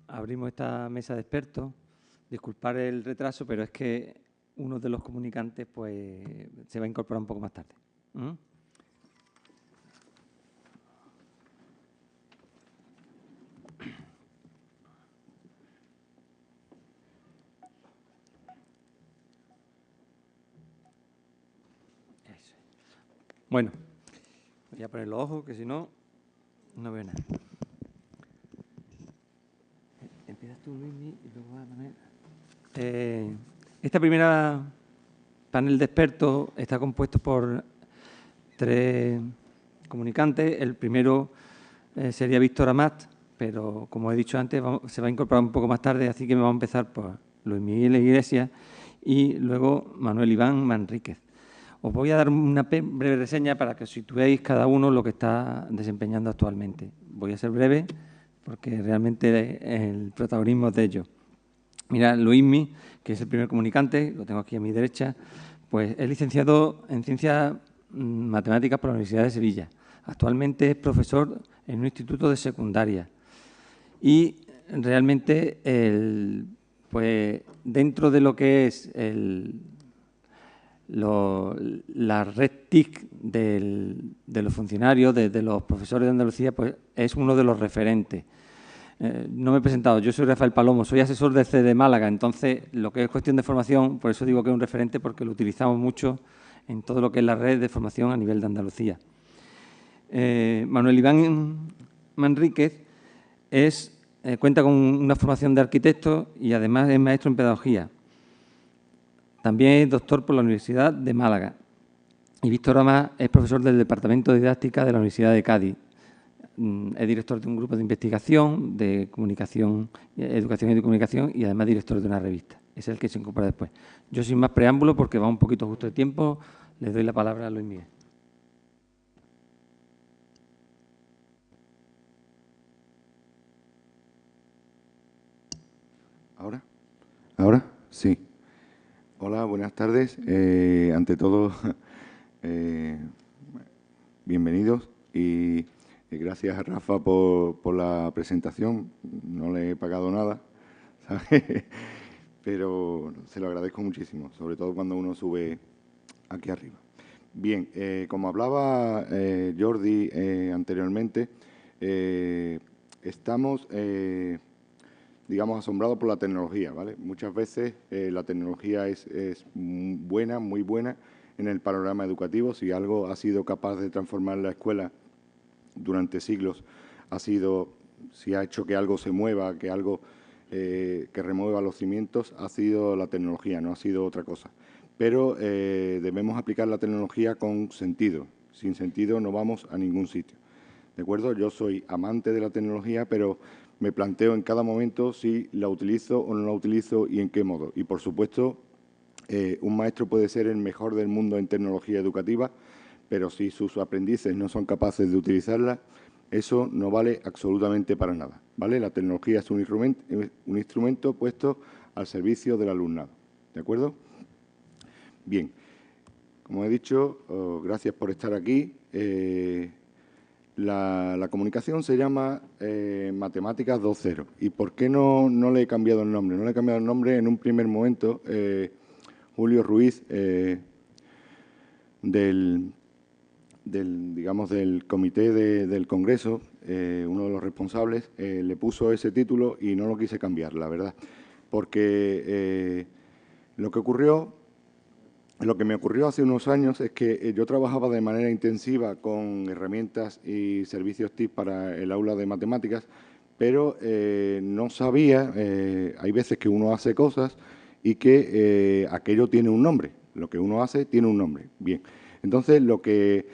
Abrimos esta mesa de expertos. Disculpar el retraso, pero es que uno de los comunicantes pues, se va a incorporar un poco más tarde. Eso. Bueno, voy a poner los ojos, que si no, no veo nada. Empiezas tú, Luis, y luego vas a poner... esta primera panel de expertos está compuesto por 3 comunicantes. El primero sería Víctor Amat, pero como he dicho antes, se va a incorporar un poco más tarde, así que vamos a empezar por Luis Miguel Iglesias y luego Manuel Iván Manríquez. Os voy a dar una breve reseña para que os situéis cada uno lo que está desempeñando actualmente. Voy a ser breve porque realmente el protagonismo es de ellos. Mira, Luismi, que es el primer comunicante, lo tengo aquí a mi derecha, pues es licenciado en Ciencias Matemáticas por la Universidad de Sevilla. Actualmente es profesor en un instituto de secundaria. Y realmente, pues dentro de lo que es la red TIC de los funcionarios, de los profesores de Andalucía, pues es uno de los referentes. No me he presentado, yo soy Rafael Palomo, soy asesor del CEDE Málaga, entonces lo que es cuestión de formación, por eso digo que es un referente, porque lo utilizamos mucho en todo lo que es la red de formación a nivel de Andalucía. Manuel Iván Manríquez cuenta con una formación de arquitecto y además es maestro en pedagogía. También es doctor por la Universidad de Málaga. Y Víctor Amat es profesor del Departamento de Didáctica de la Universidad de Cádiz. Es director de un grupo de investigación de comunicación, educación y comunicación, y además director de una revista. Es el que se incorpora después. Yo, sin más preámbulo, porque va un poquito justo de tiempo, le doy la palabra a Luis Miguel. ¿Ahora? ¿Ahora? Sí. Hola, buenas tardes. Ante todo, bienvenidos y gracias a Rafa por la presentación. No le he pagado nada, ¿sabes? Pero se lo agradezco muchísimo, sobre todo cuando uno sube aquí arriba. Bien, como hablaba Jordi anteriormente, estamos, digamos, asombrados por la tecnología, ¿vale? Muchas veces la tecnología es buena, muy buena en el panorama educativo. Si algo ha sido capaz de transformar la escuela durante siglos, si ha hecho que algo se mueva, que algo que remueva los cimientos, ha sido la tecnología, no ha sido otra cosa. Pero debemos aplicar la tecnología con sentido. Sin sentido no vamos a ningún sitio. ¿De acuerdo? Yo soy amante de la tecnología, pero me planteo en cada momento si la utilizo o no la utilizo y en qué modo. Y, por supuesto, un maestro puede ser el mejor del mundo en tecnología educativa, pero si sus aprendices no son capaces de utilizarla, eso no vale absolutamente para nada, ¿vale? La tecnología es un instrumento puesto al servicio del alumnado, ¿de acuerdo? Bien, como he dicho, gracias por estar aquí. La comunicación se llama Matemáticas 2.0. ¿Y por qué no le he cambiado el nombre? No le he cambiado el nombre en un primer momento. Julio Ruiz, digamos, del comité del Congreso, uno de los responsables, le puso ese título y no lo quise cambiar, la verdad. Porque lo que me ocurrió hace unos años es que yo trabajaba de manera intensiva con herramientas y servicios TIC para el aula de matemáticas, pero no sabía, hay veces que uno hace cosas y que aquello tiene un nombre. Lo que uno hace tiene un nombre. Bien, entonces lo que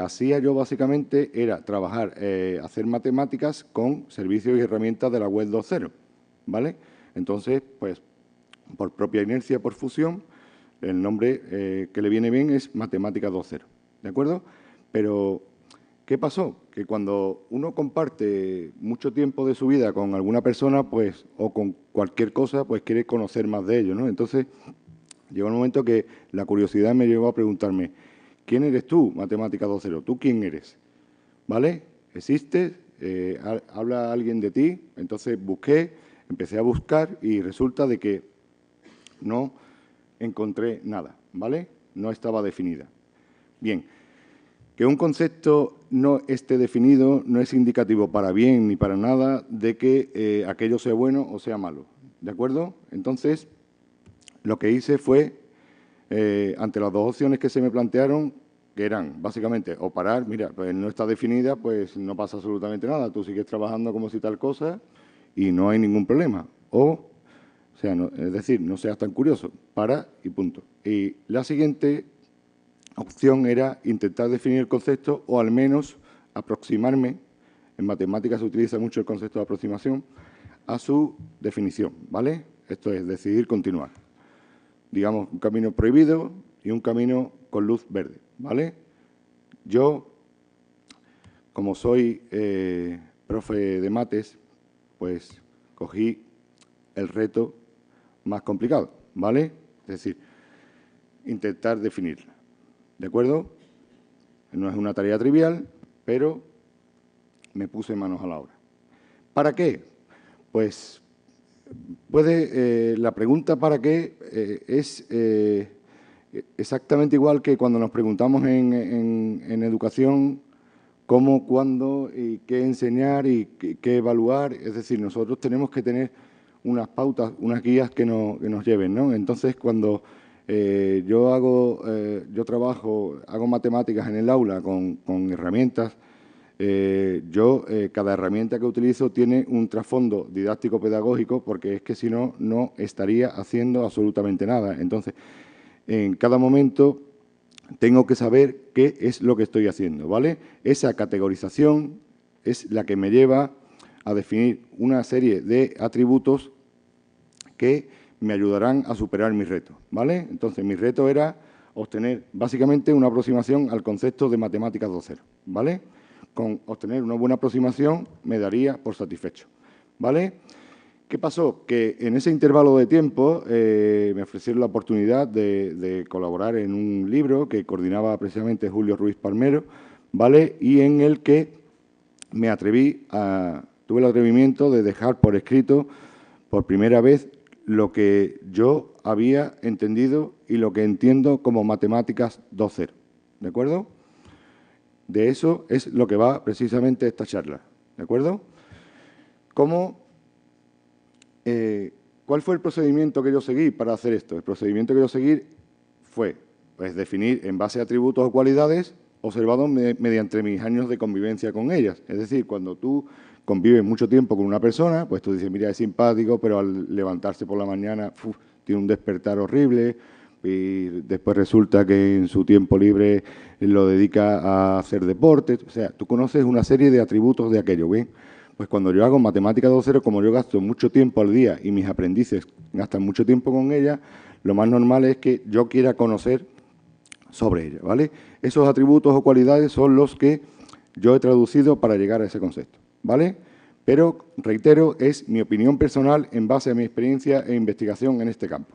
hacía yo básicamente era trabajar, hacer matemáticas con servicios y herramientas de la web 2.0, ¿vale? Entonces, pues, por propia inercia, por fusión, el nombre que le viene bien es Matemáticas 2.0, ¿de acuerdo? Pero, ¿qué pasó? Que cuando uno comparte mucho tiempo de su vida con alguna persona, pues, o con cualquier cosa, pues quiere conocer más de ello, ¿no? Entonces, llegó un momento que la curiosidad me llevó a preguntarme, ¿quién eres tú, Matemáticas 2.0? ¿Tú quién eres? ¿Vale? ¿Existes? habla alguien de ti, entonces empecé a buscar y resulta de que no encontré nada, ¿vale? No estaba definida. Bien, que un concepto no esté definido no es indicativo para bien ni para nada de que aquello sea bueno o sea malo, ¿de acuerdo? Entonces, lo que hice fue, ante las dos opciones que se me plantearon, que eran básicamente o parar, mira, pues no está definida, pues no pasa absolutamente nada, tú sigues trabajando como si tal cosa y no hay ningún problema. O sea, es decir, no seas tan curioso, para y punto. Y la siguiente opción era intentar definir el concepto o al menos aproximarme, en matemáticas se utiliza mucho el concepto de aproximación, a su definición, ¿vale? Esto es decidir continuar. Digamos, un camino prohibido y un camino con luz verde, ¿vale? Yo, como soy profe de mates, pues cogí el reto más complicado, ¿vale? Es decir, intentar definirla, ¿de acuerdo? No es una tarea trivial, pero me puse manos a la obra. ¿Para qué? Pues la pregunta ¿para qué? Es exactamente igual que cuando nos preguntamos en educación cómo, cuándo y qué enseñar y qué evaluar. Es decir, nosotros tenemos que tener unas pautas, unas guías que nos lleven, ¿no? Entonces, cuando yo trabajo, hago matemáticas en el aula con herramientas, cada herramienta que utilizo tiene un trasfondo didáctico-pedagógico, porque es que si no, no estaría haciendo absolutamente nada. Entonces, en cada momento tengo que saber qué es lo que estoy haciendo, ¿vale? Esa categorización es la que me lleva a definir una serie de atributos que me ayudarán a superar mi reto, ¿vale? Entonces, mi reto era obtener básicamente una aproximación al concepto de matemáticas 2.0, ¿vale? Con obtener una buena aproximación me daría por satisfecho, ¿vale? ¿Qué pasó? Que en ese intervalo de tiempo me ofrecieron la oportunidad de colaborar en un libro que coordinaba precisamente Julio Ruiz Palmero, ¿vale? Y en el que tuve el atrevimiento de dejar por escrito por primera vez lo que yo había entendido y lo que entiendo como matemáticas 2.0, ¿de acuerdo? De eso es lo que va precisamente esta charla, ¿de acuerdo? ¿Cuál fue el procedimiento que yo seguí para hacer esto? El procedimiento que yo seguí fue pues, definir en base a atributos o cualidades observados mediante mis años de convivencia con ellas. Es decir, cuando tú convives mucho tiempo con una persona, pues tú dices, mira, es simpático, pero al levantarse por la mañana tiene un despertar horrible y después resulta que en su tiempo libre lo dedica a hacer deporte. O sea, tú conoces una serie de atributos de aquello, ¿bien? Pues cuando yo hago matemática 2.0, como yo gasto mucho tiempo al día y mis aprendices gastan mucho tiempo con ella, lo más normal es que yo quiera conocer sobre ella, ¿vale? Esos atributos o cualidades son los que yo he traducido para llegar a ese concepto, ¿vale? Pero, reitero, es mi opinión personal en base a mi experiencia e investigación en este campo.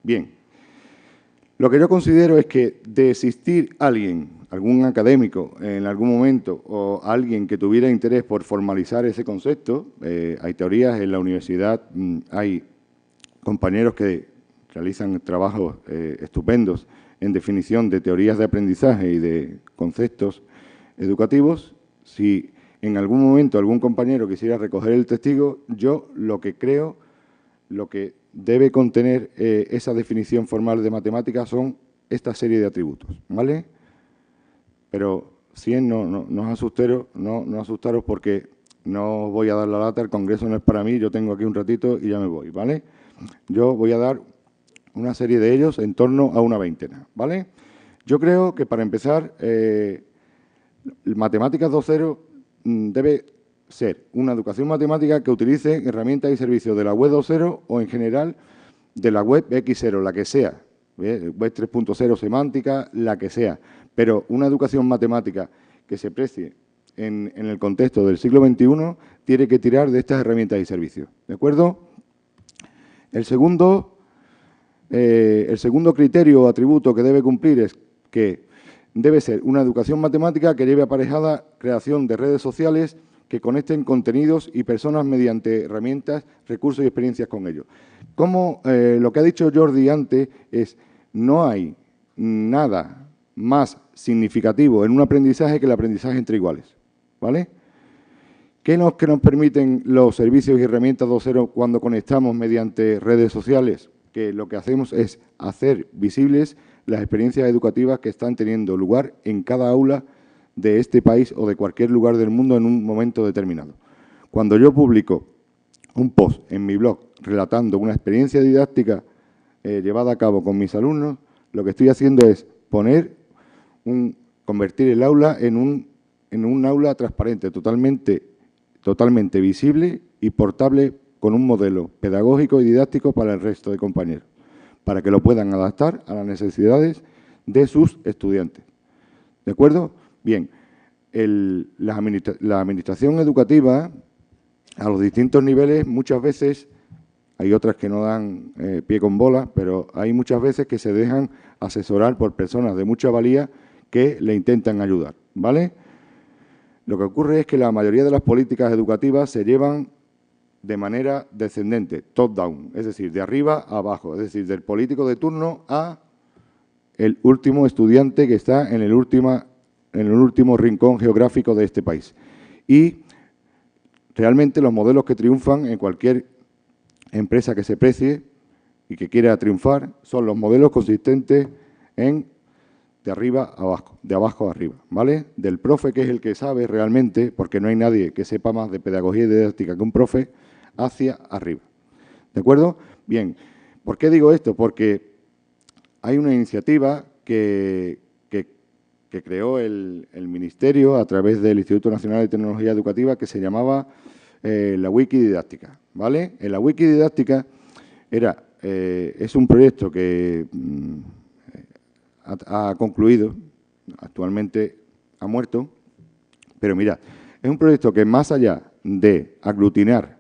Bien, lo que yo considero es que de existir alguien, algún académico en algún momento o alguien que tuviera interés por formalizar ese concepto, hay teorías en la universidad, hay compañeros que realizan trabajos estupendos en definición de teorías de aprendizaje y de conceptos educativos. Si en algún momento algún compañero quisiera recoger el testigo, yo lo que creo, lo que debe contener esa definición formal de matemáticas son esta serie de atributos, ¿vale? Pero no asustaros porque no voy a dar la lata, el congreso no es para mí, yo tengo aquí un ratito y ya me voy, ¿vale? Yo voy a dar una serie de ellos en torno a una veintena, ¿vale? Yo creo que para empezar, Matemáticas 2.0 debe ser una educación matemática que utilice herramientas y servicios de la web 2.0 o en general de la web X0, la que sea, web 3.0 semántica, la que sea, pero una educación matemática que se precie en el contexto del siglo XXI tiene que tirar de estas herramientas y servicios, ¿de acuerdo? El segundo criterio o atributo que debe cumplir es que debe ser una educación matemática que lleve aparejada creación de redes sociales que conecten contenidos y personas mediante herramientas, recursos y experiencias con ellos. Como lo que ha dicho Jordi antes es, no hay nada más significativo en un aprendizaje que el aprendizaje entre iguales, ¿vale? ¿Qué nos permiten los servicios y herramientas 2.0 cuando conectamos mediante redes sociales? Que lo que hacemos es hacer visibles las experiencias educativas que están teniendo lugar en cada aula de este país o de cualquier lugar del mundo en un momento determinado. Cuando yo publico un post en mi blog relatando una experiencia didáctica llevada a cabo con mis alumnos, lo que estoy haciendo es convertir el aula en un aula transparente, totalmente visible y portable con un modelo pedagógico y didáctico para el resto de compañeros, para que lo puedan adaptar a las necesidades de sus estudiantes. ¿De acuerdo? Bien, la administración educativa a los distintos niveles muchas veces, hay otras que no dan pie con bola, pero hay muchas veces que se dejan asesorar por personas de mucha valía que le intentan ayudar, ¿vale? Lo que ocurre es que la mayoría de las políticas educativas se llevan de manera descendente, top-down, es decir, de arriba a abajo, es decir, del político de turno a el último estudiante que está en el último rincón geográfico de este país. Y realmente los modelos que triunfan en cualquier empresa que se precie y que quiera triunfar son los modelos consistentes en de arriba a abajo, de abajo a arriba, ¿vale? Del profe, que es el que sabe realmente, porque no hay nadie que sepa más de pedagogía y didáctica que un profe, hacia arriba. ¿De acuerdo? Bien, ¿por qué digo esto? Porque hay una iniciativa que creó el Ministerio a través del Instituto Nacional de Tecnología Educativa que se llamaba la Wikididáctica, ¿vale? En la Wikididáctica es un proyecto que ha concluido, actualmente ha muerto, pero mirad, es un proyecto que más allá de aglutinar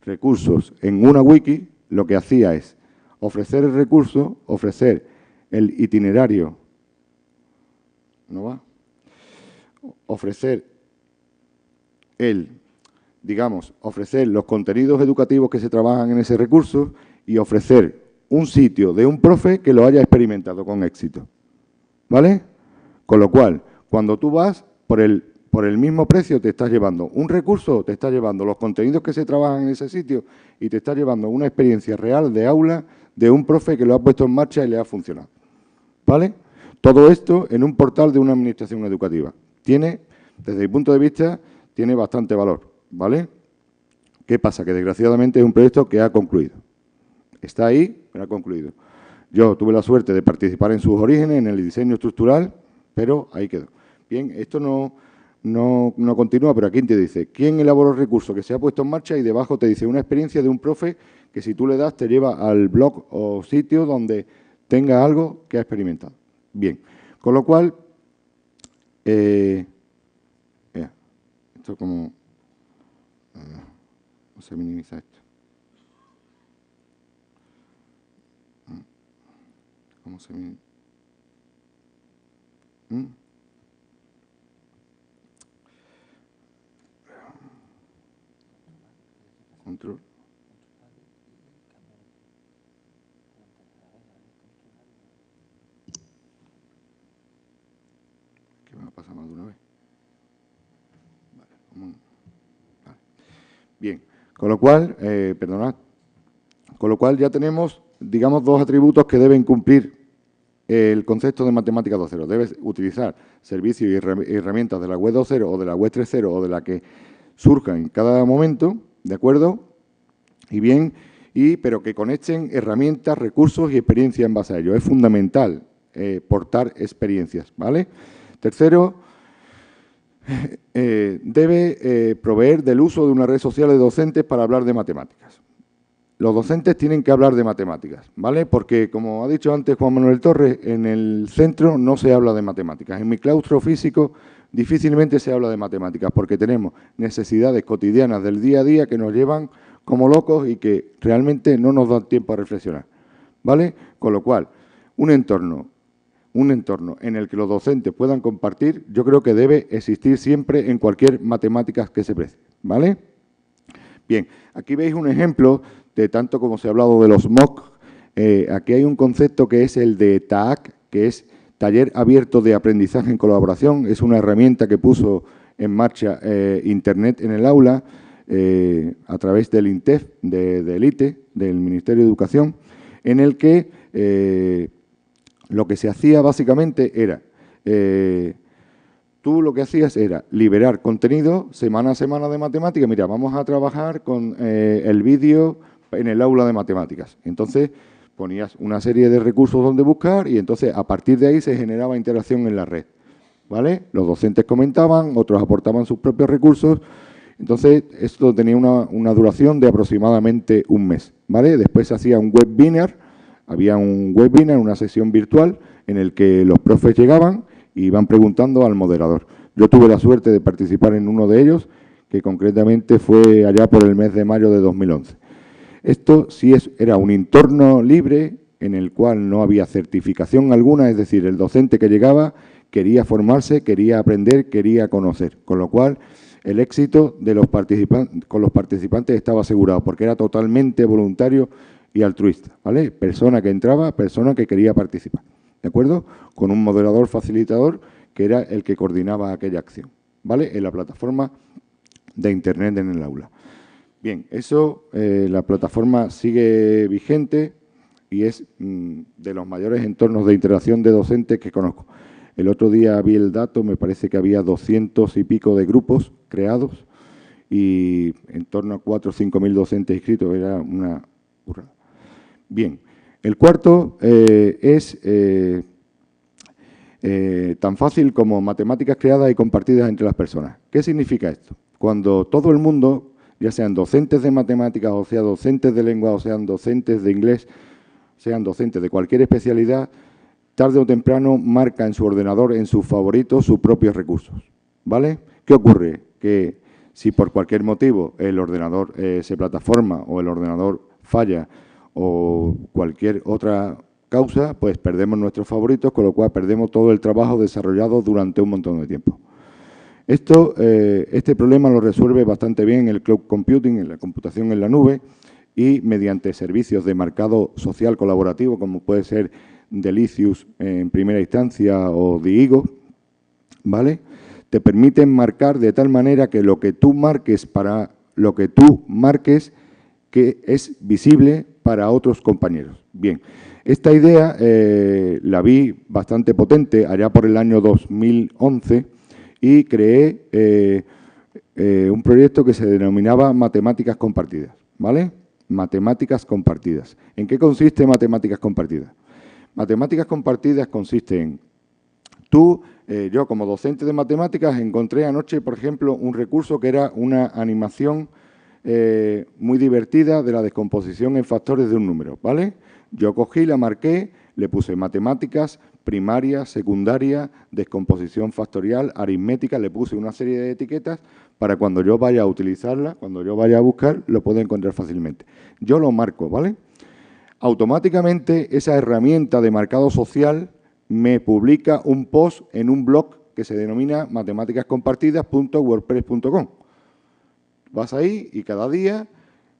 recursos en una wiki, lo que hacía es ofrecer el recurso, ofrecer el itinerario, ¿no va? Ofrecer ofrecer los contenidos educativos que se trabajan en ese recurso y ofrecer un sitio de un profe que lo haya experimentado con éxito, ¿vale? Con lo cual, cuando tú vas, por el mismo precio te estás llevando un recurso, te estás llevando los contenidos que se trabajan en ese sitio y te estás llevando una experiencia real de aula de un profe que lo ha puesto en marcha y le ha funcionado, ¿vale? Todo esto en un portal de una administración educativa. Desde mi punto de vista, tiene bastante valor, ¿vale? ¿Qué pasa? Que desgraciadamente es un proyecto que ha concluido. Está ahí, pero ha concluido. Yo tuve la suerte de participar en sus orígenes, en el diseño estructural, pero ahí quedó. Bien, esto no continúa, pero aquí te dice, ¿quién elaboró el recurso que se ha puesto en marcha? Y debajo te dice una experiencia de un profe que si tú le das te lleva al blog o sitio donde tenga algo que ha experimentado. Bien, con lo cual, esto como, no se minimiza esto. ¿Cómo se minimiza? Control. ¿Qué me va a pasar más de una vez? Vale. Bien, con lo cual, perdonad, con lo cual ya tenemos, digamos, dos atributos que deben cumplir el concepto de matemática 2.0. Debes utilizar servicios y herramientas de la web 2.0 o de la web 3.0 o de la que surja en cada momento, ¿de acuerdo? Y bien, pero que conecten herramientas, recursos y experiencia en base a ello. Es fundamental portar experiencias, ¿vale? Tercero, debe proveer del uso de una red social de docentes para hablar de matemáticas. Los docentes tienen que hablar de matemáticas, ¿vale? Porque, como ha dicho antes Juan Manuel Torres, en el centro no se habla de matemáticas. En mi claustro físico difícilmente se habla de matemáticas porque tenemos necesidades cotidianas del día a día que nos llevan como locos y que realmente no nos dan tiempo a reflexionar, ¿vale? Con lo cual, un entorno un entorno en el que los docentes puedan compartir, yo creo que debe existir siempre en cualquier matemáticas que se precie, ¿vale? Bien, aquí veis un ejemplo de tanto como se ha hablado de los MOOC. Aquí hay un concepto que es el de TAAC, que es Taller Abierto de Aprendizaje en Colaboración. Es una herramienta que puso en marcha Internet en el aula a través del INTEF, del ITE, del Ministerio de Educación, en el que lo que se hacía básicamente era, tú lo que hacías era liberar contenido semana a semana de matemáticas. Mira, vamos a trabajar con el vídeo en el aula de matemáticas. Entonces, ponías una serie de recursos donde buscar y entonces a partir de ahí se generaba interacción en la red, ¿vale? Los docentes comentaban, otros aportaban sus propios recursos. Entonces, esto tenía una duración de aproximadamente un mes, ¿vale? Después se hacía un webinar, había un webinar, una sesión virtual en el que los profes llegaban y iban preguntando al moderador. Yo tuve la suerte de participar en uno de ellos, que concretamente fue allá por el mes de mayo de 2011. Esto sí era un entorno libre en el cual no había certificación alguna, es decir, el docente que llegaba quería formarse, quería aprender, quería conocer, con lo cual el éxito de los participantes estaba asegurado, porque era totalmente voluntario y altruista, ¿vale? Persona que entraba, persona que quería participar, ¿de acuerdo? Con un moderador facilitador que era el que coordinaba aquella acción, ¿vale? En la plataforma de Internet en el aula. Bien, eso, la plataforma sigue vigente y es de los mayores entornos de interacción de docentes que conozco. El otro día vi el dato, me parece que había 200 y pico de grupos creados y en torno a 4 o 5 mil docentes inscritos, era una burrada. Bien, el cuarto es tan fácil como matemáticas creadas y compartidas entre las personas. ¿Qué significa esto? Cuando todo el mundo, ya sean docentes de matemáticas, o sea docentes de lengua, o sean docentes de inglés, sean docentes de cualquier especialidad, tarde o temprano marca en su ordenador, en sus favoritos, sus propios recursos, ¿vale? ¿Qué ocurre? Que si por cualquier motivo el ordenador se plataforma o el ordenador falla o cualquier otra causa, pues perdemos nuestros favoritos, con lo cual perdemos todo el trabajo desarrollado durante un montón de tiempo. Este problema lo resuelve bastante bien el cloud computing, en la computación en la nube, y mediante servicios de marcado social colaborativo, como puede ser Delicious en primera instancia o Diigo, ¿vale? Te permiten marcar de tal manera que lo que tú marques que es visible para otros compañeros. Bien, esta idea la vi bastante potente allá por el año 2011 y creé un proyecto que se denominaba Matemáticas Compartidas, ¿vale? Matemáticas Compartidas. ¿En qué consiste Matemáticas Compartidas? Matemáticas Compartidas consiste en yo como docente de matemáticas encontré anoche, por ejemplo, un recurso que era una animación muy divertida de la descomposición en factores de un número, ¿vale? Yo cogí, la marqué, le puse matemáticas, primaria, secundaria, descomposición factorial, aritmética, le puse una serie de etiquetas para cuando yo vaya a utilizarla, cuando yo vaya a buscar, lo pueda encontrar fácilmente. Yo lo marco, ¿vale? Automáticamente esa herramienta de marcado social me publica un post en un blog que se denomina matemáticascompartidas.wordpress.com. Vas ahí y cada día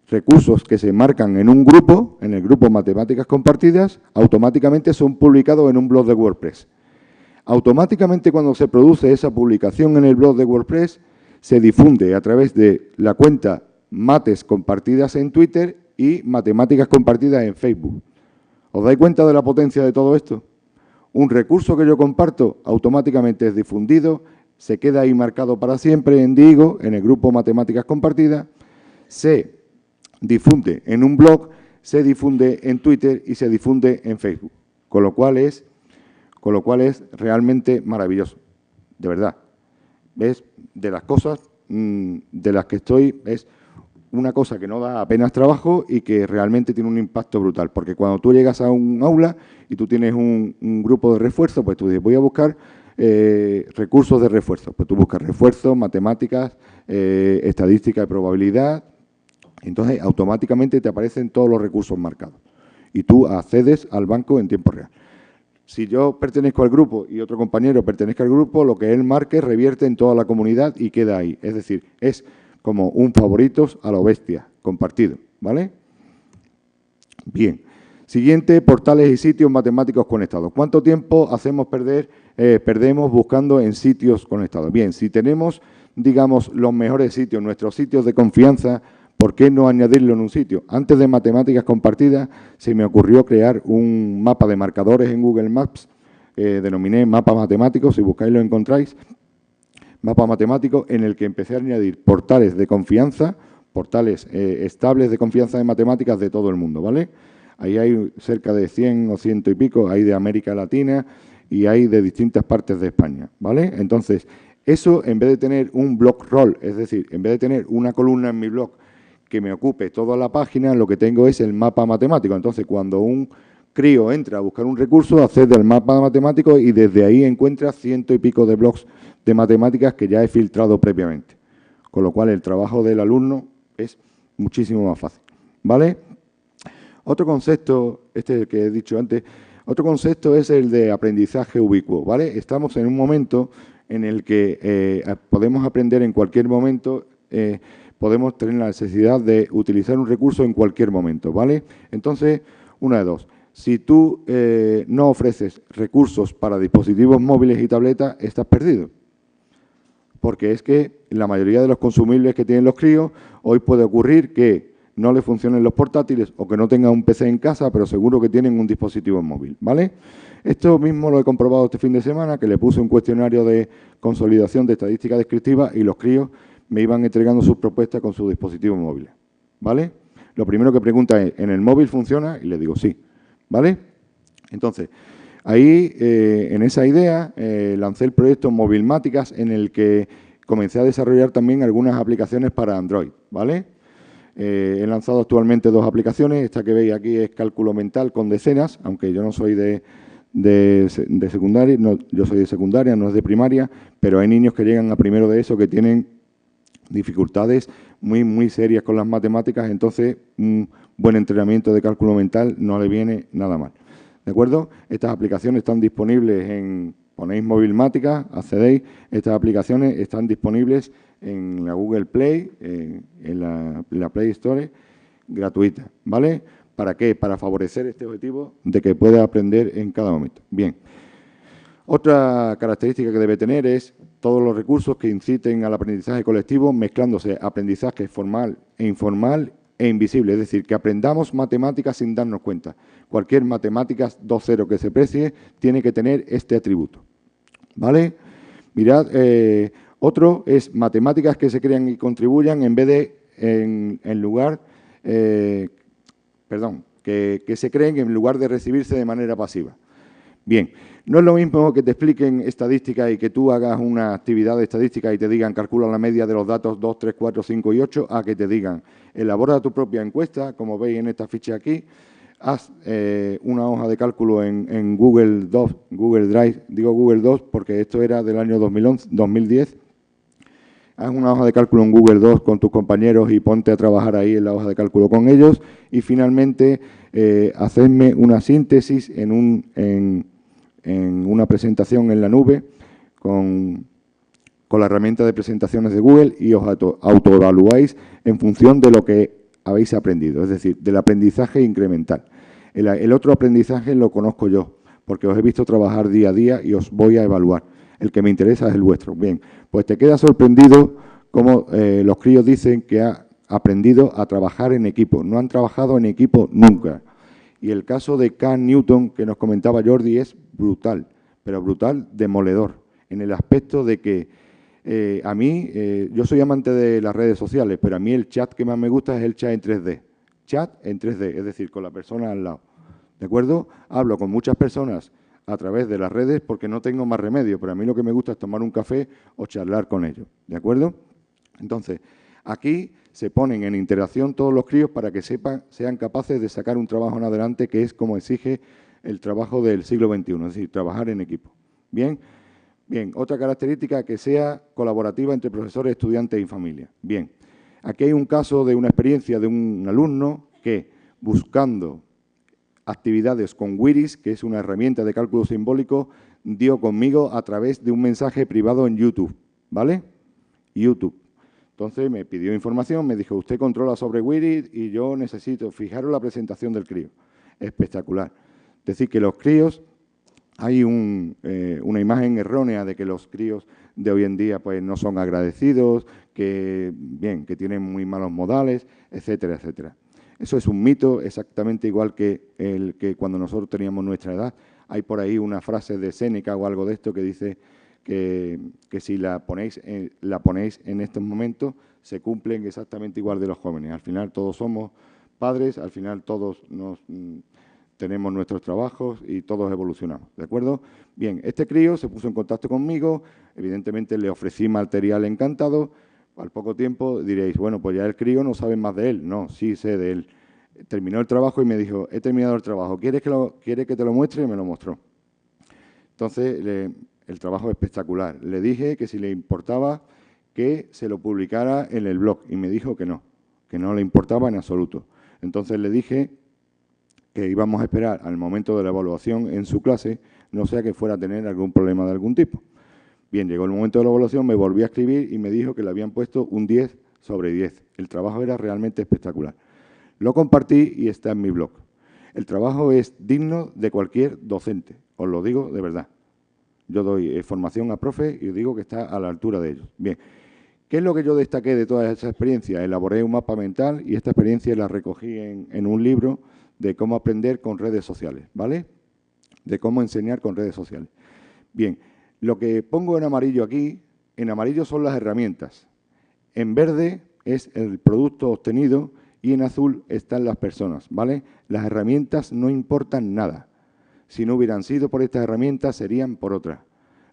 recursos que se marcan en un grupo, en el grupo Matemáticas Compartidas, automáticamente son publicados en un blog de WordPress. Automáticamente cuando se produce esa publicación en el blog de WordPress, se difunde a través de la cuenta Mates Compartidas en Twitter y Matemáticas Compartidas en Facebook. ¿Os dais cuenta de la potencia de todo esto? Un recurso que yo comparto automáticamente es difundido, se queda ahí marcado para siempre en Diigo, en el grupo Matemáticas Compartidas, se difunde en un blog, se difunde en Twitter y se difunde en Facebook, con lo cual es realmente maravilloso, de verdad. Es de las cosas de las que es una cosa que no da apenas trabajo y que realmente tiene un impacto brutal, porque cuando tú llegas a un aula y tú tienes un grupo de refuerzo, pues tú dices, voy a buscar recursos de refuerzo. Pues tú buscas refuerzo, matemáticas, estadística y probabilidad. Entonces, automáticamente te aparecen todos los recursos marcados y tú accedes al banco en tiempo real. Si yo pertenezco al grupo y otro compañero pertenezca al grupo, lo que él marque revierte en toda la comunidad y queda ahí. Es decir, es como un favoritos a lo bestia, compartido, ¿vale? Bien. Siguiente, portales y sitios matemáticos conectados. ¿Cuánto tiempo perdemos buscando en sitios conectados? Bien, si tenemos, digamos, los mejores sitios, nuestros sitios de confianza, ¿por qué no añadirlo en un sitio? Antes de matemáticas compartidas, se me ocurrió crear un mapa de marcadores en Google Maps, denominé mapa matemático, si buscáis lo encontráis, mapa matemático, en el que empecé a añadir portales de confianza, portales estables de confianza de matemáticas de todo el mundo, ¿vale? Ahí hay cerca de 100 o 100 y pico, hay de América Latina y hay de distintas partes de España, ¿vale? Entonces, eso en vez de tener un blog roll, es decir, en vez de tener una columna en mi blog que me ocupe toda la página, lo que tengo es el mapa matemático. Entonces, cuando un crío entra a buscar un recurso, accede al mapa matemático y desde ahí encuentra 100 y pico de blogs de matemáticas que ya he filtrado previamente. Con lo cual, el trabajo del alumno es muchísimo más fácil, ¿vale? Otro concepto, este es el que he dicho antes, otro concepto es el de aprendizaje ubicuo, ¿vale? Estamos en un momento en el que podemos aprender en cualquier momento, podemos tener la necesidad de utilizar un recurso en cualquier momento, ¿vale? Entonces, una de dos. Si tú no ofreces recursos para dispositivos móviles y tabletas, estás perdido. Porque es que la mayoría de los consumibles que tienen los críos, hoy puede ocurrir que no le funcionen los portátiles o que no tenga un PC en casa, pero seguro que tienen un dispositivo móvil, ¿vale? Esto mismo lo he comprobado este fin de semana, que le puse un cuestionario de consolidación de estadística descriptiva y los críos me iban entregando sus propuestas con sus dispositivos móviles, ¿vale? Lo primero que pregunta es, ¿en el móvil funciona? Y le digo, sí, ¿vale? Entonces, ahí, en esa idea, lancé el proyecto Movilmáticas, en el que comencé a desarrollar también algunas aplicaciones para Android, ¿vale? He lanzado actualmente 2 aplicaciones. Esta que veis aquí es cálculo mental con decenas, aunque yo no soy de secundaria, no, yo soy de secundaria, no es de primaria, pero hay niños que llegan a primero de eso que tienen dificultades muy serias con las matemáticas, entonces un buen entrenamiento de cálculo mental no le viene nada mal. ¿De acuerdo? Estas aplicaciones están disponibles ponéis Movilmáticas, accedéis, estas aplicaciones están disponibles en la Google Play, en la Play Store, gratuita, ¿vale? ¿Para qué? Para favorecer este objetivo de que pueda aprender en cada momento. Bien. Otra característica que debe tener es todos los recursos que inciten al aprendizaje colectivo, mezclándose aprendizaje formal e informal e invisible, es decir, que aprendamos matemáticas sin darnos cuenta. Cualquier matemáticas 2.0 que se precie tiene que tener este atributo, ¿vale? Mirad, otro es matemáticas que se crean y contribuyan en vez de, que se creen en lugar de recibirse de manera pasiva. Bien, no es lo mismo que te expliquen estadística y que tú hagas una actividad de estadística y te digan calcula la media de los datos 2, 3, 4, 5 y 8, a que te digan elabora tu propia encuesta, como veis en esta ficha aquí, haz una hoja de cálculo en Google Drive, digo Google Docs porque esto era del año 2010, haz una hoja de cálculo en Google Docs con tus compañeros y ponte a trabajar ahí en la hoja de cálculo con ellos y finalmente hacedme una síntesis en una presentación en la nube con la herramienta de presentaciones de Google y os autoevaluáis en función de lo que habéis aprendido, es decir, del aprendizaje incremental. El otro aprendizaje lo conozco yo, porque os he visto trabajar día a día y os voy a evaluar. El que me interesa es el vuestro. Bien, pues te quedas sorprendido como los críos dicen que ha aprendido a trabajar en equipo. No han trabajado en equipo nunca. Y el caso de Cam Newton, que nos comentaba Jordi, es brutal, pero brutal, demoledor, en el aspecto de que a mí, yo soy amante de las redes sociales, pero a mí el chat que más me gusta es el chat en 3D. Chat en 3D, es decir, con la persona al lado. ¿De acuerdo? Hablo con muchas personas a través de las redes porque no tengo más remedio, pero a mí lo que me gusta es tomar un café o charlar con ellos. ¿De acuerdo? Entonces, aquí se ponen en interacción todos los críos para que sean capaces de sacar un trabajo en adelante que es como exige el trabajo del siglo XXI, es decir, trabajar en equipo. Bien. Bien, otra característica, que sea colaborativa entre profesores, estudiantes y familia. Bien, aquí hay un caso de una experiencia de un alumno que, buscando actividades con Wiris, que es una herramienta de cálculo simbólico, dio conmigo a través de un mensaje privado en YouTube, ¿vale? YouTube. Entonces me pidió información, me dijo, usted controla sobre Wiris y yo necesito, fijaros la presentación del crío. Espectacular. Es decir, que los críos, hay una imagen errónea de que los críos de hoy en día pues no son agradecidos, que tienen muy malos modales, etcétera, etcétera. Eso es un mito, exactamente igual que el que cuando nosotros teníamos nuestra edad. Hay por ahí una frase de Séneca o algo de esto que dice que si la ponéis en estos momentos, se cumplen exactamente igual de los jóvenes. Al final todos somos padres, al final todos tenemos nuestros trabajos y todos evolucionamos, ¿de acuerdo? Bien, este crío se puso en contacto conmigo, evidentemente le ofrecí material encantado. Al poco tiempo diréis, bueno, pues ya el crío no sabe más de él. No, sí sé de él. Terminó el trabajo y me dijo, he terminado el trabajo, ¿quieres que te lo muestre? Y me lo mostró. Entonces, el trabajo es espectacular. Le dije que si le importaba que se lo publicara en el blog y me dijo que no le importaba en absoluto. Entonces le dije que íbamos a esperar al momento de la evaluación en su clase, no sea que fuera a tener algún problema de algún tipo. Bien, llegó el momento de la evaluación, me volví a escribir y me dijo que le habían puesto un 10 sobre 10. El trabajo era realmente espectacular. Lo compartí y está en mi blog. El trabajo es digno de cualquier docente, os lo digo de verdad. Yo doy formación a profes y os digo que está a la altura de ellos. Bien, ¿qué es lo que yo destaqué de toda esa experiencia? Elaboré un mapa mental y esta experiencia la recogí en un libro de cómo aprender con redes sociales, ¿vale? De cómo enseñar con redes sociales. Bien, lo que pongo en amarillo aquí, en amarillo son las herramientas, en verde es el producto obtenido y en azul están las personas, ¿vale? Las herramientas no importan nada. Si no hubieran sido por estas herramientas, serían por otras.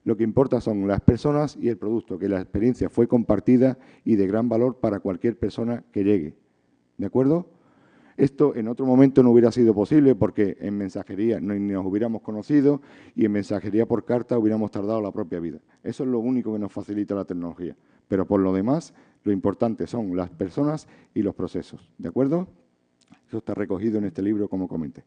Lo que importa son las personas y el producto, que la experiencia fue compartida y de gran valor para cualquier persona que llegue. ¿De acuerdo? Esto en otro momento no hubiera sido posible porque en mensajería ni nos hubiéramos conocido y en mensajería por carta hubiéramos tardado la propia vida. Eso es lo único que nos facilita la tecnología. Pero por lo demás, lo importante son las personas y los procesos. ¿De acuerdo? Eso está recogido en este libro, como comenté.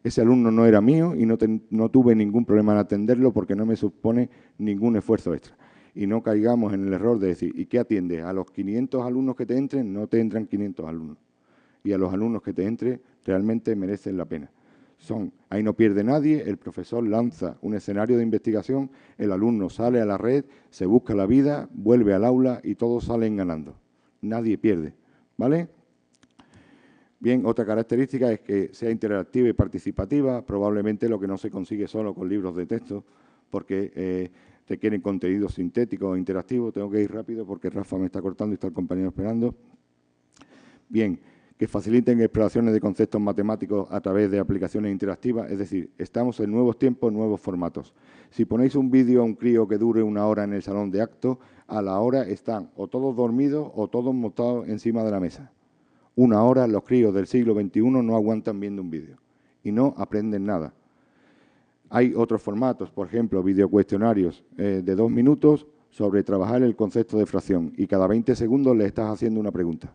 Ese alumno no era mío y no tuve ningún problema en atenderlo porque no me supone ningún esfuerzo extra. Y no caigamos en el error de decir, ¿y qué atiendes? A los 500 alumnos que te entren, no te entran 500 alumnos. Y a los alumnos que te entren realmente merecen la pena. Ahí no pierde nadie, el profesor lanza un escenario de investigación, el alumno sale a la red, se busca la vida, vuelve al aula y todos salen ganando. Nadie pierde, ¿vale? Bien, otra característica es que sea interactiva y participativa, probablemente lo que no se consigue solo con libros de texto, porque requieren contenido sintético o interactivo. Tengo que ir rápido porque Rafa me está cortando y está el compañero esperando. Bien, que faciliten exploraciones de conceptos matemáticos a través de aplicaciones interactivas, es decir, estamos en nuevos tiempos, nuevos formatos. Si ponéis un vídeo a un crío que dure 1 hora en el salón de actos, a la hora están o todos dormidos o todos montados encima de la mesa. 1 hora los críos del siglo XXI no aguantan viendo un vídeo y no aprenden nada. Hay otros formatos, por ejemplo, videocuestionarios de 2 minutos sobre trabajar el concepto de fracción y cada 20 segundos le estás haciendo una pregunta.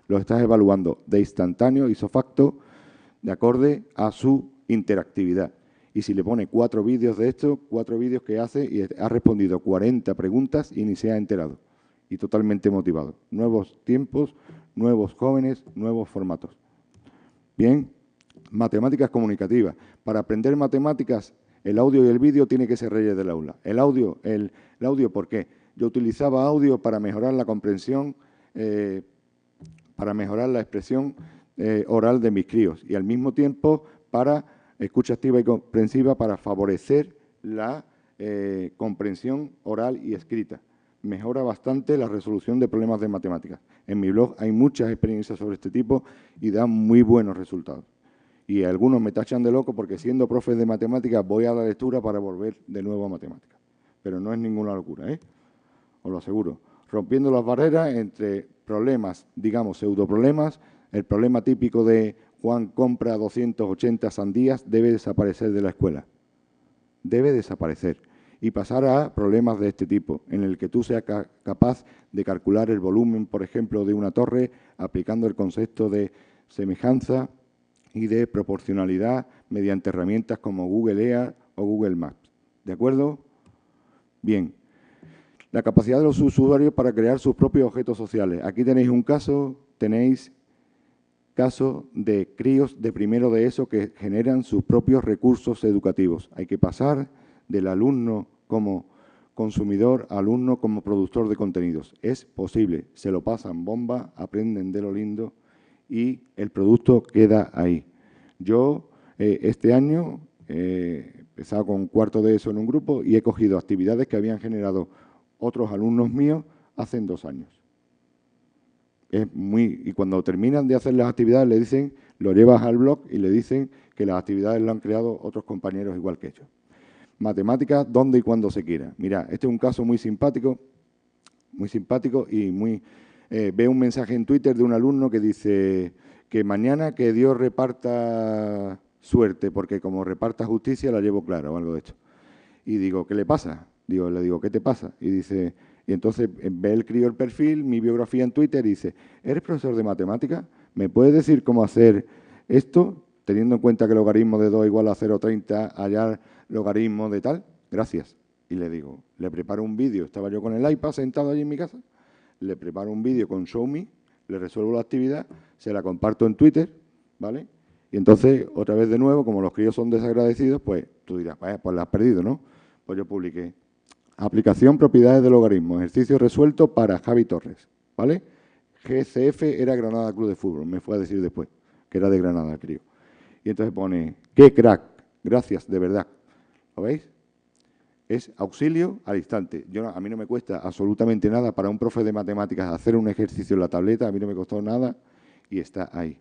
Lo estás evaluando de instantáneo, isofacto, de acorde a su interactividad. Y si le pone 4 vídeos de esto, 4 vídeos que hace y ha respondido 40 preguntas y ni se ha enterado. Y totalmente motivado. Nuevos tiempos, nuevos jóvenes, nuevos formatos. Bien, matemáticas comunicativas. Para aprender matemáticas, el audio y el vídeo tiene que ser reyes del aula. El audio, ¿por qué? Yo utilizaba audio para mejorar la comprensión, para mejorar la expresión oral de mis críos y al mismo tiempo para escucha activa y comprensiva para favorecer la comprensión oral y escrita. Mejora bastante la resolución de problemas de matemáticas. En mi blog hay muchas experiencias sobre este tipo y dan muy buenos resultados. Y algunos me tachan de loco porque siendo profe de matemáticas voy a la lectura para volver de nuevo a matemáticas. Pero no es ninguna locura, os lo aseguro. Rompiendo las barreras entre problemas, digamos, pseudoproblemas, el problema típico de Juan compra 280 sandías debe desaparecer de la escuela. Debe desaparecer. Y pasar a problemas de este tipo, en el que tú seas capaz de calcular el volumen, por ejemplo, de una torre, aplicando el concepto de semejanza y de proporcionalidad mediante herramientas como Google Earth o Google Maps. ¿De acuerdo? Bien. La capacidad de los usuarios para crear sus propios objetos sociales. Aquí tenéis un caso, de críos de primero de ESO que generan sus propios recursos educativos. Hay que pasar del alumno como consumidor a alumno como productor de contenidos. Es posible, se lo pasan bomba, aprenden de lo lindo y el producto queda ahí. Yo este año he empezado con cuarto de ESO en un grupo y he cogido actividades que habían generado otros alumnos míos hace 2 años. Y cuando terminan de hacer las actividades le dicen, lo llevas al blog y le dicen que las actividades lo han creado otros compañeros igual que ellos. Matemáticas, donde y cuando se quiera. Mira, este es un caso muy simpático y veo un mensaje en Twitter de un alumno que dice que mañana que Dios reparta suerte, porque como reparta justicia la llevo clara o algo de esto. Y digo, ¿qué le pasa? Le digo, ¿qué te pasa? Y dice, y entonces ve el crío el perfil, mi biografía en Twitter y dice, ¿eres profesor de matemáticas? ¿Me puedes decir cómo hacer esto? Teniendo en cuenta que el logaritmo de 2 igual a 0,30, hallar logaritmo de tal. Gracias. Y le digo, le preparo un vídeo. Estaba yo con el iPad sentado allí en mi casa. Le preparo un vídeo con ShowMe, le resuelvo la actividad, se la comparto en Twitter, ¿vale? Y entonces, otra vez de nuevo, como los críos son desagradecidos, pues tú dirás, vaya, pues la has perdido, ¿no? Pues yo publiqué. Aplicación propiedades del logaritmo, ejercicio resuelto para Javi Torres, ¿vale? GCF era Granada Club de Fútbol, me fue a decir después, que era de Granada, crío. Y entonces pone, ¡qué crack! Gracias, de verdad. ¿Lo veis? Es auxilio al instante. A mí no me cuesta absolutamente nada para un profe de matemáticas hacer un ejercicio en la tableta, a mí no me costó nada y está ahí.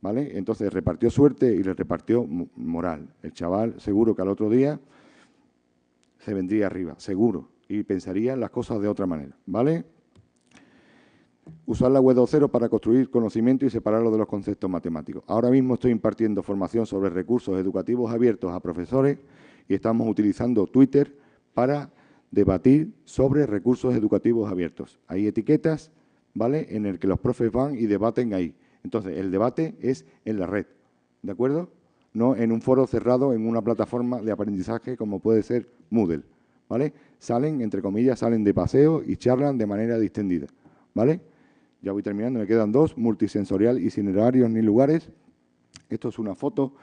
¿Vale? Entonces repartió suerte y le repartió moral. El chaval seguro que al otro día se vendría arriba, seguro, y pensaría las cosas de otra manera, ¿vale? Usar la web 2.0 para construir conocimiento y separarlo de los conceptos matemáticos. Ahora mismo estoy impartiendo formación sobre recursos educativos abiertos a profesores y estamos utilizando Twitter para debatir sobre recursos educativos abiertos. Hay etiquetas, ¿vale?, en el que los profes van y debaten ahí. Entonces, el debate es en la red, ¿de acuerdo? No en un foro cerrado, en una plataforma de aprendizaje como puede ser Moodle, ¿vale? Salen, entre comillas, salen de paseo y charlan de manera distendida, ¿vale? Ya voy terminando, me quedan 2, multisensorial y sin horarios ni lugares. Esto es una foto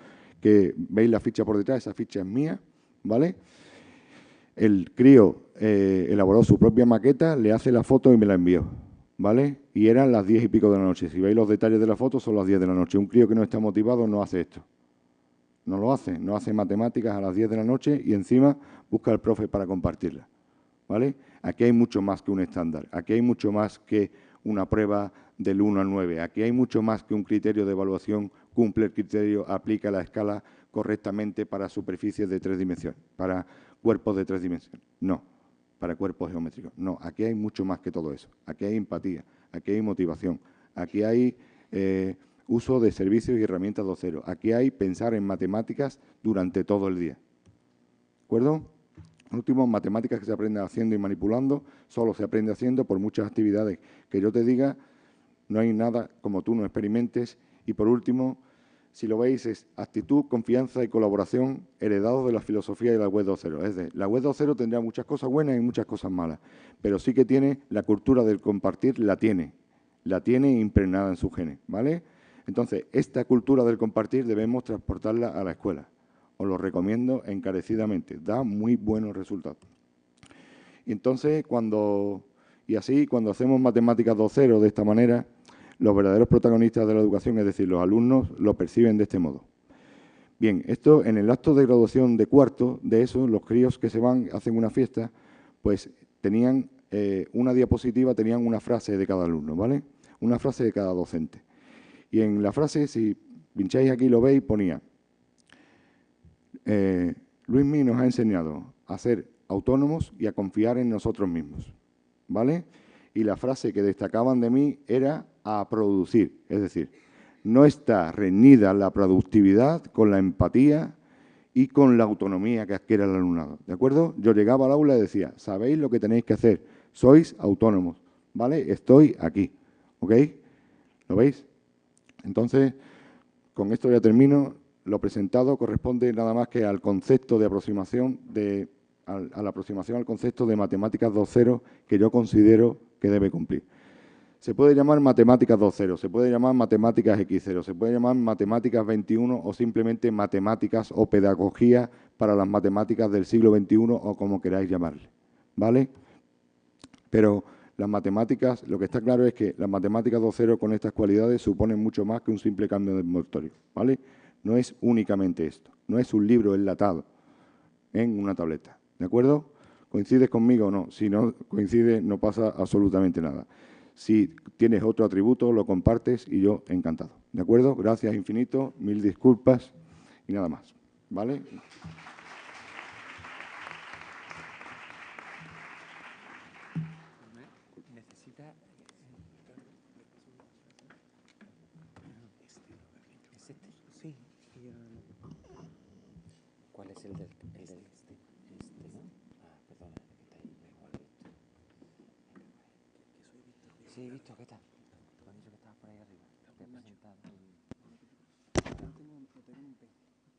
que veis la ficha por detrás, esa ficha es mía, ¿vale? El crío elaboró su propia maqueta, le hace la foto y me la envió, ¿vale? Y eran las 10 y pico de la noche. Si veis los detalles de la foto, son las 10 de la noche. Un crío que no está motivado no hace esto. No lo hace, no hace matemáticas a las 10 de la noche y encima busca al profe para compartirla, ¿vale? Aquí hay mucho más que un estándar, aquí hay mucho más que una prueba del 1 al 9, aquí hay mucho más que un criterio de evaluación, cumple el criterio, aplica la escala correctamente para superficies de 3 dimensiones, para cuerpos de 3 dimensiones, no, para cuerpos geométricos, no, aquí hay mucho más que todo eso, aquí hay empatía, aquí hay motivación, aquí hay uso de servicios y herramientas 2.0. Aquí hay pensar en matemáticas durante todo el día. ¿De acuerdo? Por último, matemáticas que se aprende haciendo y manipulando, solo se aprende haciendo por muchas actividades que yo te diga, no hay nada como tú no experimentes. Y por último, si lo veis, es actitud, confianza y colaboración heredados de la filosofía de la web 2.0. Es decir, la web 2.0 tendrá muchas cosas buenas y muchas cosas malas, pero sí que tiene la cultura del compartir, la tiene impregnada en sus genes, ¿vale? Entonces, esta cultura del compartir debemos transportarla a la escuela. Os lo recomiendo encarecidamente, da muy buenos resultados. Y entonces, cuando hacemos matemáticas 2.0 de esta manera, los verdaderos protagonistas de la educación, es decir, los alumnos, lo perciben de este modo. Bien, esto en el acto de graduación de cuarto, de eso, los críos que se van, hacen una fiesta, pues tenían una diapositiva, tenían una frase de cada alumno, ¿vale? Una frase de cada docente. Y en la frase, si pincháis aquí lo veis, ponía, Luismi nos ha enseñado a ser autónomos y a confiar en nosotros mismos, ¿vale? Y la frase que destacaban de mí era a producir, es decir, no está reñida la productividad con la empatía y con la autonomía que adquiere el alumnado, ¿de acuerdo? Yo llegaba al aula y decía, sabéis lo que tenéis que hacer, sois autónomos, ¿vale? Estoy aquí, ¿ok? ¿Lo veis? Entonces, con esto ya termino. Lo presentado corresponde nada más que al concepto de aproximación a la aproximación al concepto de matemáticas 2.0 que yo considero que debe cumplir. Se puede llamar matemáticas 2.0, se puede llamar matemáticas X0, se puede llamar matemáticas 21 o simplemente matemáticas o pedagogía para las matemáticas del siglo XXI o como queráis llamarle, ¿vale? Pero las matemáticas, lo que está claro es que las matemáticas 2.0 con estas cualidades suponen mucho más que un simple cambio de envoltorio, ¿vale? No es únicamente esto, no es un libro enlatado en una tableta, ¿de acuerdo? ¿Coincides conmigo o no? Si no coincide, no pasa absolutamente nada. Si tienes otro atributo, lo compartes y yo encantado, ¿de acuerdo? Gracias infinito, mil disculpas y nada más, ¿vale? Necesita... ¿Es este? Sí. ¿Cuál es el del este, ¿no? Ah, perdona, que está ahí, igual visto. Sí, he visto, ¿qué tal? Te han dicho que estabas por ahí arriba. Te he presentado.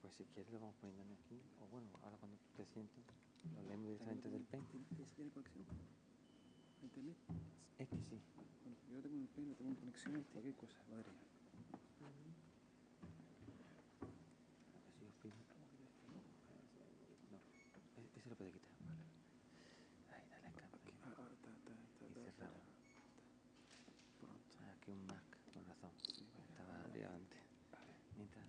Pues si quieres lo vamos poniendo aquí, o bueno, ahora cuando tú te sientes, lo leemos directamente del pen. ¿Tiene conexión a internet? Este sí. Bueno, yo tengo un pen, no tengo conexión, cualquier cosa, madre mía. Así os pido. No, ese lo puede quitar, vale. Ahí, dale acá. Ahora está Y cerrado. pronto. Aquí un Mac, con razón. Estaba liado antes. Mientras,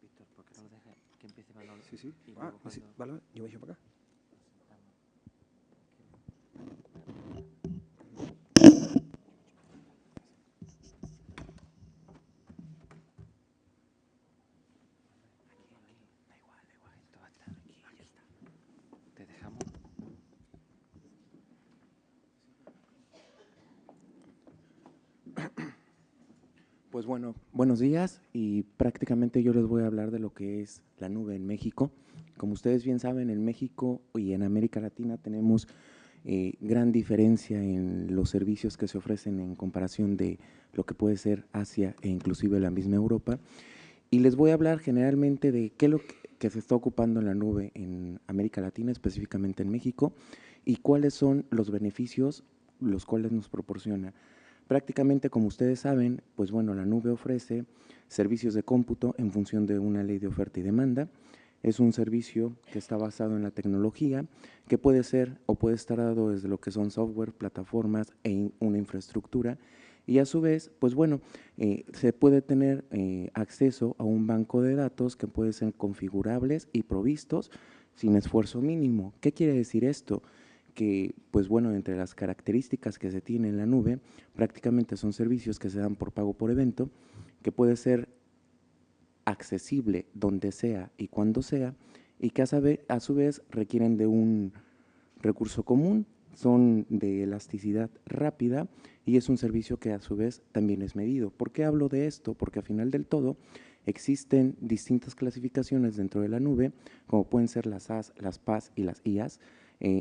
Víctor, ¿por qué no lo dejas que empiece Manolo? Sí, sí. Y Ah, luego sí, cuando vale, yo me echo para acá. Da igual, esto va a estar aquí, ya está. Te dejamos. Pues bueno, buenos días y prácticamente yo les voy a hablar de lo que es la nube en México. Como ustedes bien saben, en México y en América Latina tenemos gran diferencia en los servicios que se ofrecen en comparación de lo que puede ser Asia e inclusive la misma Europa. Y les voy a hablar generalmente de qué es lo que se está ocupando en la nube en América Latina, específicamente en México, y cuáles son los beneficios los cuales nos proporciona. Prácticamente, como ustedes saben, pues bueno, la nube ofrece servicios de cómputo en función de una ley de oferta y demanda. Es un servicio que está basado en la tecnología, que puede ser o puede estar dado desde lo que son software, plataformas e una infraestructura. Y a su vez, pues bueno, se puede tener acceso a un banco de datos que pueden ser configurables y provistos sin esfuerzo mínimo. ¿Qué quiere decir esto? Que, pues bueno, entre las características que se tiene en la nube, prácticamente son servicios que se dan por pago por evento, que puede ser accesible donde sea y cuando sea, y que a su vez requieren de un recurso común, son de elasticidad rápida y es un servicio que a su vez también es medido. ¿Por qué hablo de esto? Porque al final del todo existen distintas clasificaciones dentro de la nube, como pueden ser las SAS, las PAS y las IaaS.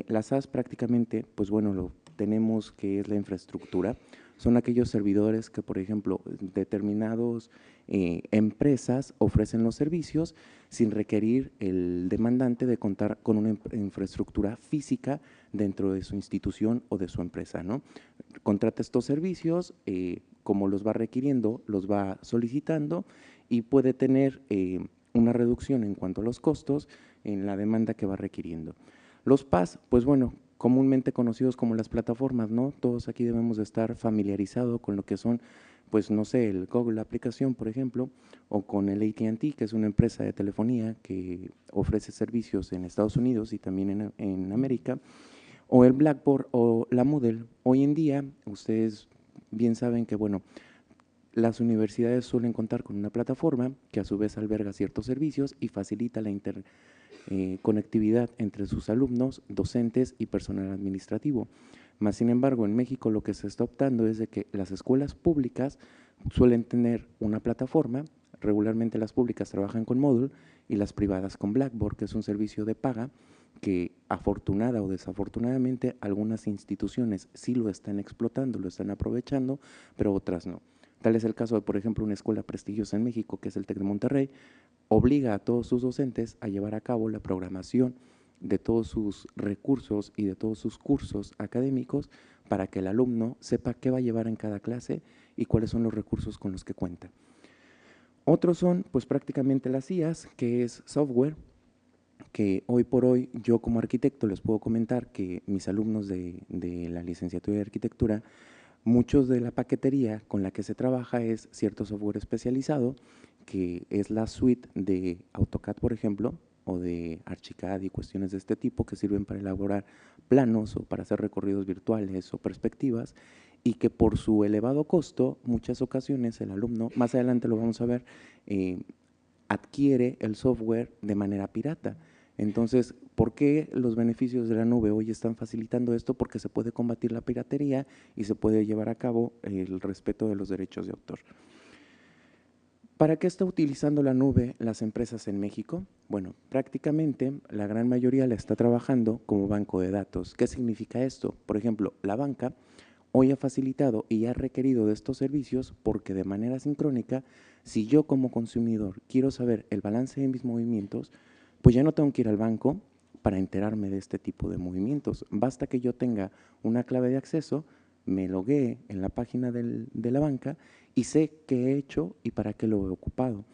Las SAS prácticamente, pues bueno, lo tenemos que es la infraestructura, son aquellos servidores que, por ejemplo, determinados empresas ofrecen los servicios sin requerir el demandante de contar con una infraestructura física dentro de su institución o de su empresa, ¿no? Contrata estos servicios, como los va requiriendo, los va solicitando y puede tener una reducción en cuanto a los costos en la demanda que va requiriendo. Los PaaS, pues bueno, comúnmente conocidos como las plataformas, ¿no? Todos aquí debemos de estar familiarizados con lo que son, pues no sé, el Google aplicación, por ejemplo, o con el AT&T, que es una empresa de telefonía que ofrece servicios en Estados Unidos y también en América, o el Blackboard o la Moodle. Hoy en día, ustedes bien saben que, bueno, las universidades suelen contar con una plataforma que a su vez alberga ciertos servicios y facilita la conectividad entre sus alumnos, docentes y personal administrativo. Más sin embargo, en México lo que se está optando es de que las escuelas públicas suelen tener una plataforma, regularmente las públicas trabajan con Moodle y las privadas con Blackboard, que es un servicio de paga que afortunada o desafortunadamente algunas instituciones sí lo están explotando, lo están aprovechando, pero otras no. Tal es el caso de, por ejemplo, una escuela prestigiosa en México, que es el TEC de Monterrey, obliga a todos sus docentes a llevar a cabo la programación de todos sus recursos y de todos sus cursos académicos para que el alumno sepa qué va a llevar en cada clase y cuáles son los recursos con los que cuenta. Otros son, pues, prácticamente las IAs, que es software, que hoy por hoy yo como arquitecto les puedo comentar que mis alumnos de la licenciatura de arquitectura, muchos de la paquetería con la que se trabaja es cierto software especializado, que es la suite de AutoCAD, por ejemplo, o de Archicad y cuestiones de este tipo que sirven para elaborar planos o para hacer recorridos virtuales o perspectivas, y que por su elevado costo, muchas ocasiones el alumno, más adelante lo vamos a ver, adquiere el software de manera pirata. Entonces, ¿por qué los beneficios de la nube hoy están facilitando esto? Porque se puede combatir la piratería y se puede llevar a cabo el respeto de los derechos de autor. ¿Para qué está utilizando la nube las empresas en México? Bueno, prácticamente la gran mayoría la está trabajando como banco de datos. ¿Qué significa esto? Por ejemplo, la banca hoy ha facilitado y ha requerido de estos servicios porque de manera sincrónica, si yo como consumidor quiero saber el balance de mis movimientos, pues ya no tengo que ir al banco para enterarme de este tipo de movimientos. Basta que yo tenga una clave de acceso, me loguee en la página de la banca y sé qué he hecho y para qué lo he ocupado.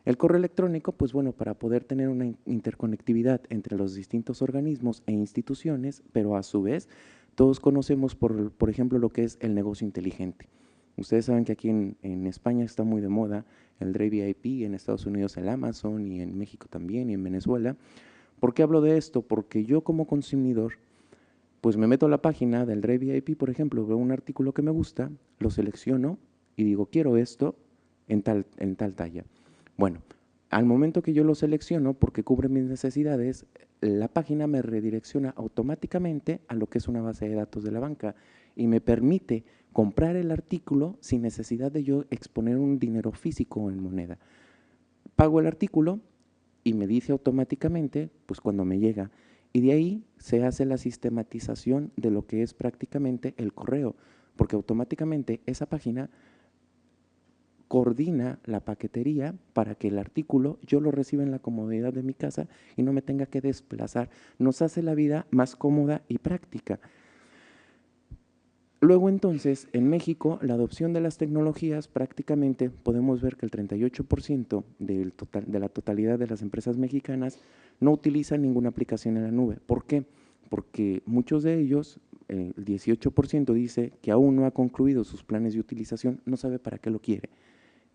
El correo electrónico, pues bueno, para poder tener una interconectividad entre los distintos organismos e instituciones, pero a su vez todos conocemos, por ejemplo, lo que es el negocio inteligente. Ustedes saben que aquí en España está muy de moda el Drive VIP, en Estados Unidos el Amazon y en México también y en Venezuela. ¿Por qué hablo de esto? Porque yo como consumidor, pues me meto a la página del Drive VIP, por ejemplo, veo un artículo que me gusta, lo selecciono y digo, quiero esto en tal talla. Bueno, al momento que yo lo selecciono, porque cubre mis necesidades, la página me redirecciona automáticamente a lo que es una base de datos de la banca y me permite comprar el artículo sin necesidad de yo exponer un dinero físico en moneda. Pago el artículo y me dice automáticamente, pues cuando me llega, y de ahí se hace la sistematización de lo que es prácticamente el correo, porque automáticamente esa página coordina la paquetería para que el artículo yo lo reciba en la comodidad de mi casa y no me tenga que desplazar. Nos hace la vida más cómoda y práctica. Luego entonces, en México, la adopción de las tecnologías prácticamente podemos ver que el 38% de la totalidad de las empresas mexicanas no utilizan ninguna aplicación en la nube. ¿Por qué? Porque muchos de ellos, el 18% dice que aún no ha concluido sus planes de utilización, no sabe para qué lo quiere.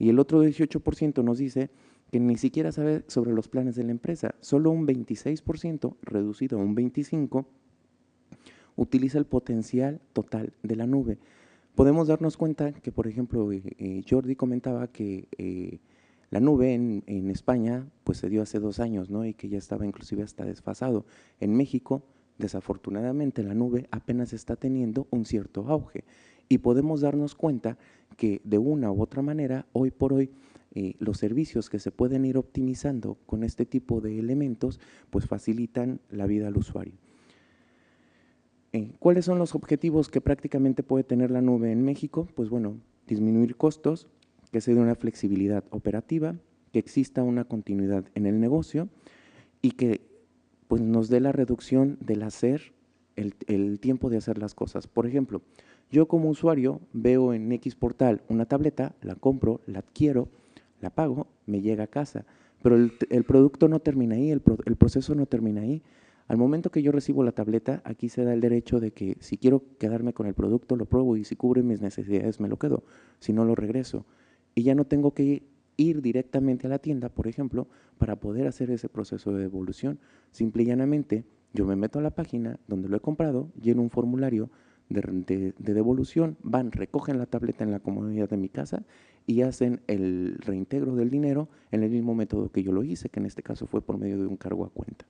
Y el otro 18% nos dice que ni siquiera sabe sobre los planes de la empresa. Solo un 26%, reducido a un 25%, utiliza el potencial total de la nube. Podemos darnos cuenta que, por ejemplo, Jordi comentaba que la nube en España pues se dio hace 2 años, ¿no? Y que ya estaba inclusive hasta desfasado. En México, desafortunadamente, la nube apenas está teniendo un cierto auge. Y podemos darnos cuenta que de una u otra manera, hoy por hoy, los servicios que se pueden ir optimizando con este tipo de elementos, pues facilitan la vida al usuario. ¿Cuáles son los objetivos que prácticamente puede tener la nube en México? Pues bueno, disminuir costos, que se dé una flexibilidad operativa, que exista una continuidad en el negocio y que pues, nos dé la reducción del hacer, el tiempo de hacer las cosas. Por ejemplo, yo como usuario veo en X portal una tableta, la compro, la adquiero, la pago, me llega a casa, pero el producto no termina ahí, el proceso no termina ahí. Al momento que yo recibo la tableta, aquí se da el derecho de que si quiero quedarme con el producto, lo pruebo y si cubre mis necesidades, me lo quedo, si no lo regreso. Y ya no tengo que ir directamente a la tienda, por ejemplo, para poder hacer ese proceso de devolución. Simple y llanamente, yo me meto a la página donde lo he comprado, lleno un formulario de devolución, van, recogen la tableta en la comodidad de mi casa y hacen el reintegro del dinero en el mismo método que yo lo hice, que en este caso fue por medio de un cargo a cuenta.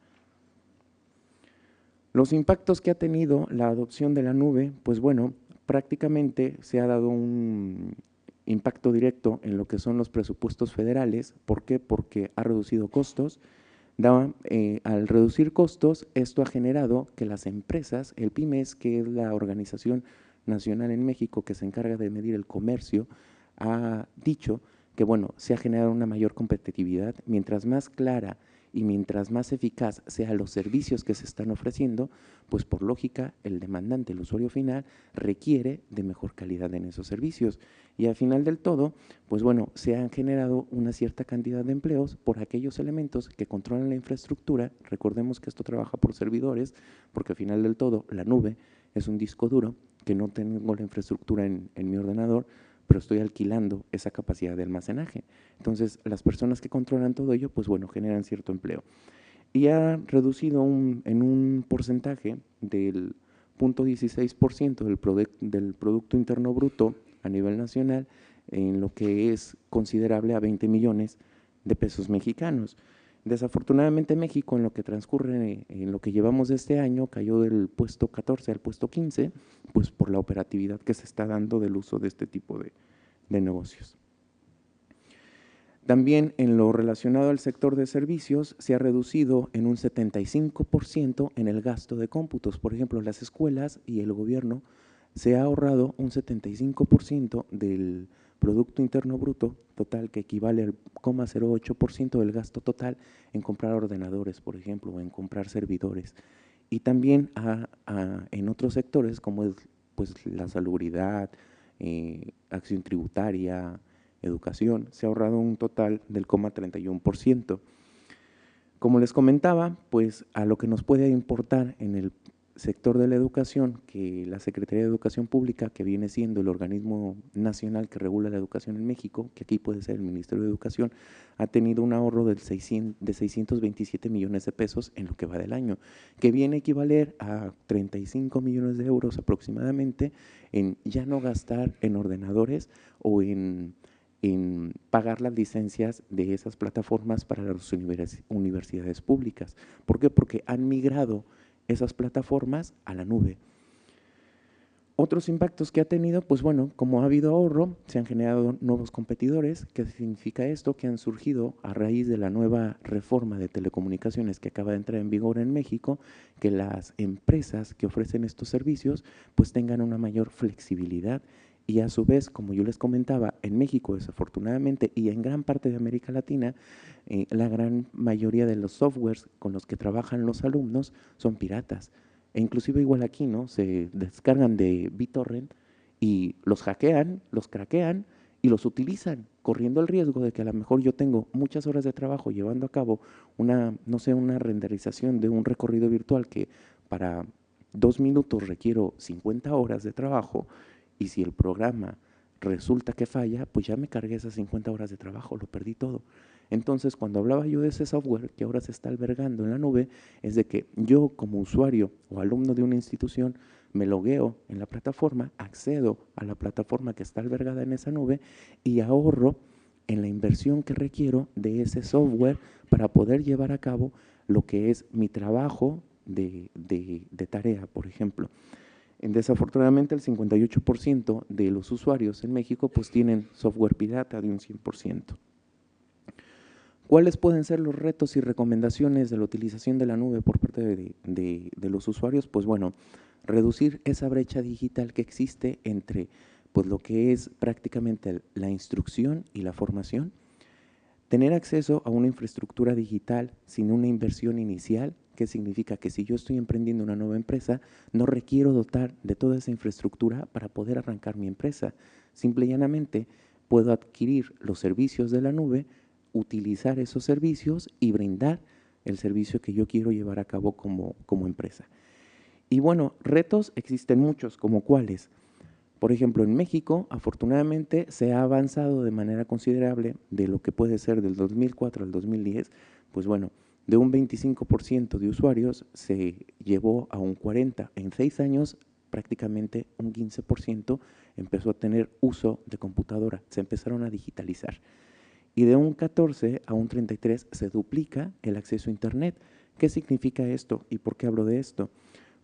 Los impactos que ha tenido la adopción de la nube, pues bueno, prácticamente se ha dado un impacto directo en lo que son los presupuestos federales. ¿Por qué? Porque ha reducido costos. Al reducir costos, esto ha generado que las empresas, el PYMES, que es la organización nacional en México que se encarga de medir el comercio ha dicho que, bueno, se ha generado una mayor competitividad. Mientras más clara y mientras más eficaz sean los servicios que se están ofreciendo, pues por lógica el demandante, el usuario final, requiere de mejor calidad en esos servicios. Y al final del todo, pues bueno, se han generado una cierta cantidad de empleos por aquellos elementos que controlan la infraestructura. Recordemos que esto trabaja por servidores, porque al final del todo la nube es un disco duro que no tengo la infraestructura en mi ordenador, pero estoy alquilando esa capacidad de almacenaje. Entonces, las personas que controlan todo ello, pues bueno, generan cierto empleo. Y ha reducido en un porcentaje del 0.16% del Producto Interno Bruto a nivel nacional, en lo que es considerable a 20 millones de pesos mexicanos. Desafortunadamente México, en lo que transcurre, en lo que llevamos de este año, cayó del puesto 14 al puesto 15, pues por la operatividad que se está dando del uso de este tipo de negocios. También en lo relacionado al sector de servicios se ha reducido en un 75% en el gasto de cómputos. Por ejemplo, las escuelas y el gobierno se ha ahorrado un 75% del Producto Interno Bruto total, que equivale al 0,08% del gasto total en comprar ordenadores, por ejemplo, o en comprar servidores. Y también en otros sectores como es pues, la salubridad, acción tributaria, educación, se ha ahorrado un total del 0,31%. Como les comentaba, pues a lo que nos puede importar en el sector de la educación, que la Secretaría de Educación Pública, que viene siendo el organismo nacional que regula la educación en México, que aquí puede ser el Ministerio de Educación, ha tenido un ahorro de 627 millones de pesos en lo que va del año, que viene a equivaler a 35 millones de euros aproximadamente en ya no gastar en ordenadores o en pagar las licencias de esas plataformas para las universidades públicas. ¿Por qué? Porque han migrado esas plataformas a la nube. Otros impactos que ha tenido, pues bueno, como ha habido ahorro, se han generado nuevos competidores. ¿Qué significa esto? Que han surgido a raíz de la nueva reforma de telecomunicaciones que acaba de entrar en vigor en México, que las empresas que ofrecen estos servicios pues tengan una mayor flexibilidad. Y a su vez, como yo les comentaba, en México desafortunadamente y en gran parte de América Latina, la gran mayoría de los softwares con los que trabajan los alumnos son piratas. E inclusive igual aquí, ¿no? Se descargan de BitTorrent y los hackean, los craquean y los utilizan, corriendo el riesgo de que a lo mejor yo tengo muchas horas de trabajo llevando a cabo una renderización de un recorrido virtual que para 2 minutos requiero 50 horas de trabajo. Y si el programa resulta que falla, pues ya me cargué esas 50 horas de trabajo, lo perdí todo. Entonces, cuando hablaba yo de ese software que ahora se está albergando en la nube, es de que yo como usuario o alumno de una institución me logueo en la plataforma, accedo a la plataforma que está albergada en esa nube y ahorro en la inversión que requiero de ese software para poder llevar a cabo lo que es mi trabajo de tarea, por ejemplo. Desafortunadamente, el 58% de los usuarios en México pues tienen software pirata de un 100%. ¿Cuáles pueden ser los retos y recomendaciones de la utilización de la nube por parte de los usuarios? Pues bueno, reducir esa brecha digital que existe entre pues, lo que es prácticamente la instrucción y la formación, tener acceso a una infraestructura digital sin una inversión inicial. ¿Qué significa? Que si yo estoy emprendiendo una nueva empresa, no requiero dotar de toda esa infraestructura para poder arrancar mi empresa. Simple y llanamente puedo adquirir los servicios de la nube, utilizar esos servicios y brindar el servicio que yo quiero llevar a cabo como empresa. Y bueno, retos existen muchos, como cuáles. Por ejemplo, en México, afortunadamente, se ha avanzado de manera considerable de lo que puede ser del 2004 al 2010, pues bueno, de un 25% de usuarios se llevó a un 40%. En 6 años, prácticamente un 15% empezó a tener uso de computadora, se empezaron a digitalizar. Y de un 14 a un 33 se duplica el acceso a Internet. ¿Qué significa esto y por qué hablo de esto?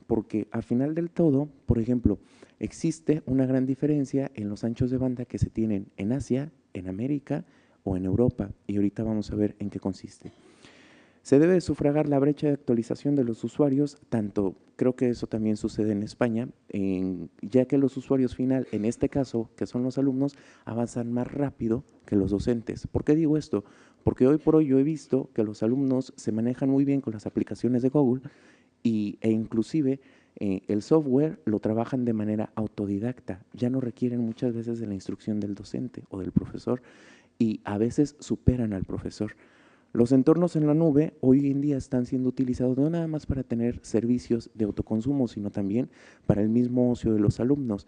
Porque al final del todo, por ejemplo, existe una gran diferencia en los anchos de banda que se tienen en Asia, en América o en Europa. Y ahorita vamos a ver en qué consiste. Se debe sufragar la brecha de actualización de los usuarios, tanto, creo que eso también sucede en España, ya que los usuarios final, en este caso, que son los alumnos, avanzan más rápido que los docentes. ¿Por qué digo esto? Porque hoy por hoy yo he visto que los alumnos se manejan muy bien con las aplicaciones de Google e inclusive el software lo trabajan de manera autodidacta, ya no requieren muchas veces de la instrucción del docente o del profesor y a veces superan al profesor. Los entornos en la nube hoy en día están siendo utilizados no nada más para tener servicios de autoconsumo, sino también para el mismo ocio de los alumnos.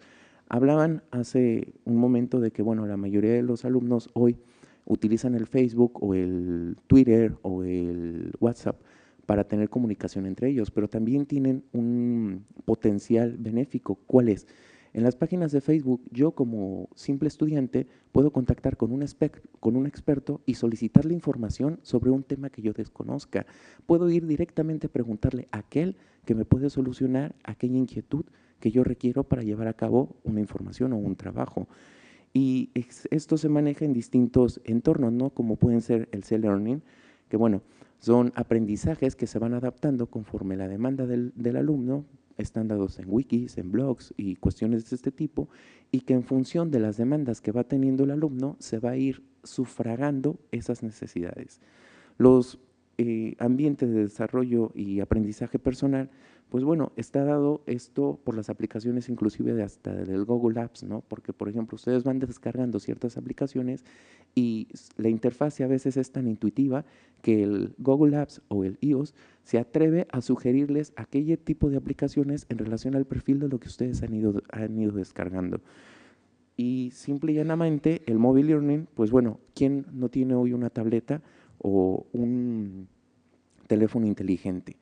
Hablaban hace un momento de que, bueno, la mayoría de los alumnos hoy utilizan el Facebook o el Twitter o el WhatsApp para tener comunicación entre ellos, pero también tienen un potencial benéfico. ¿Cuál es? En las páginas de Facebook, yo como simple estudiante puedo contactar con un experto y solicitarle información sobre un tema que yo desconozca. Puedo ir directamente a preguntarle a aquel que me puede solucionar aquella inquietud que yo requiero para llevar a cabo una información o un trabajo. Y esto se maneja en distintos entornos, ¿no? Como pueden ser el C-Learning, que bueno, son aprendizajes que se van adaptando conforme la demanda del alumno, están dados en wikis, en blogs y cuestiones de este tipo, y que en función de las demandas que va teniendo el alumno, se va a ir sufragando esas necesidades. Los ambientes de desarrollo y aprendizaje personal, pues bueno, está dado esto por las aplicaciones inclusive de hasta del Google Apps, ¿no? Porque, por ejemplo, ustedes van descargando ciertas aplicaciones y la interfase a veces es tan intuitiva que el Google Apps o el iOS se atreve a sugerirles aquel tipo de aplicaciones en relación al perfil de lo que ustedes han ido descargando. Y simple y llanamente el mobile learning, pues bueno, ¿quién no tiene hoy una tableta o un teléfono inteligente?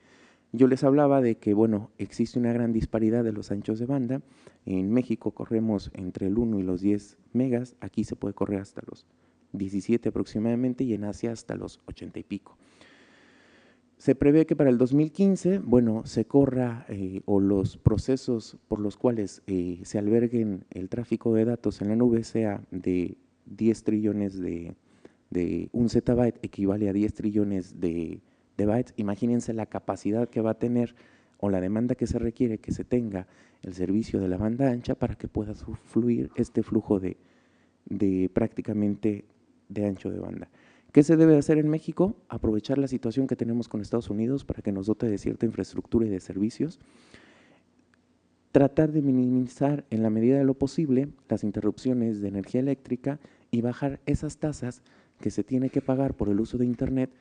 Yo les hablaba de que, bueno, existe una gran disparidad de los anchos de banda. En México corremos entre el 1 y los 10 megas, aquí se puede correr hasta los 17 aproximadamente y en Asia hasta los 80 y pico. Se prevé que para el 2015, bueno, se corra o los procesos por los cuales se alberguen el tráfico de datos en la nube sea de 10 trillones de un zettabyte equivale a 10 trillones de bytes. Imagínense la capacidad que va a tener o la demanda que se requiere que se tenga el servicio de la banda ancha para que pueda fluir este flujo de prácticamente de ancho de banda. ¿Qué se debe hacer en México? Aprovechar la situación que tenemos con Estados Unidos para que nos dote de cierta infraestructura y de servicios. Tratar de minimizar en la medida de lo posible las interrupciones de energía eléctrica y bajar esas tasas que se tiene que pagar por el uso de Internet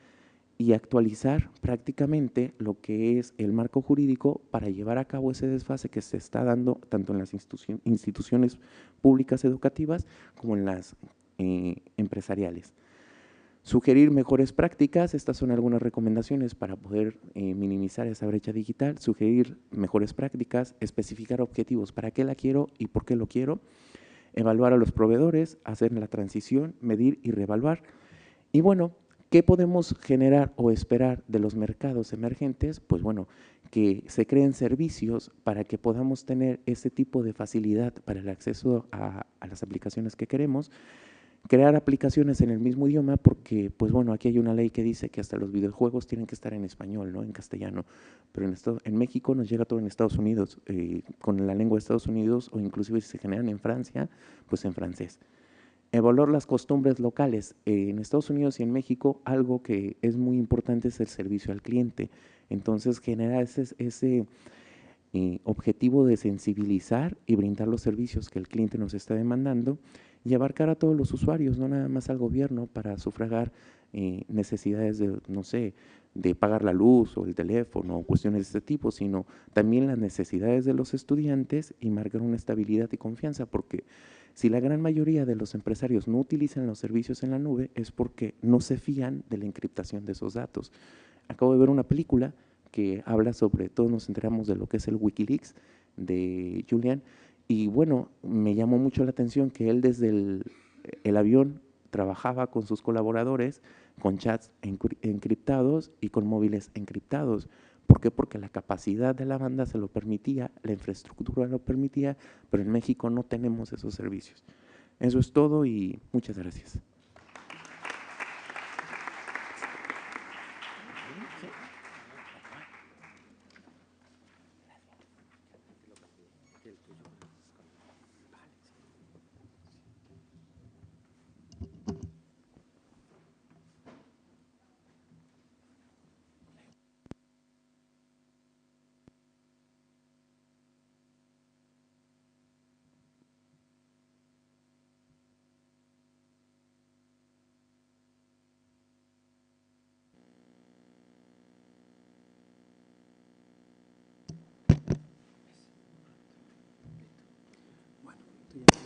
y actualizar prácticamente lo que es el marco jurídico para llevar a cabo ese desfase que se está dando tanto en las instituciones públicas educativas como en las empresariales. Sugerir mejores prácticas, estas son algunas recomendaciones para poder minimizar esa brecha digital. Sugerir mejores prácticas, especificar objetivos, para qué la quiero y por qué lo quiero. Evaluar a los proveedores, hacer la transición, medir y reevaluar. Y bueno, ¿qué podemos generar o esperar de los mercados emergentes? Pues bueno, que se creen servicios para que podamos tener ese tipo de facilidad para el acceso a las aplicaciones que queremos. Crear aplicaciones en el mismo idioma porque, pues bueno, aquí hay una ley que dice que hasta los videojuegos tienen que estar en español, ¿no? En castellano, pero en México nos llega todo en Estados Unidos, con la lengua de Estados Unidos o inclusive si se generan en Francia, pues en francés. Evaluar las costumbres locales. En Estados Unidos y en México algo que es muy importante es el servicio al cliente. Entonces genera ese objetivo de sensibilizar y brindar los servicios que el cliente nos está demandando y abarcar a todos los usuarios, no nada más al gobierno para sufragar necesidades de, no sé, de pagar la luz o el teléfono o cuestiones de este tipo, sino también las necesidades de los estudiantes y marcar una estabilidad y confianza, porque si la gran mayoría de los empresarios no utilizan los servicios en la nube es porque no se fían de la encriptación de esos datos. Acabo de ver una película que habla sobre, todos nos enteramos de lo que es el Wikileaks de Julian, y bueno, me llamó mucho la atención que él desde el avión trabajaba con sus colaboradores, con chats encriptados y con móviles encriptados. ¿Por qué? Porque la capacidad de la banda se lo permitía, la infraestructura lo permitía, pero en México no tenemos esos servicios. Eso es todo y muchas gracias.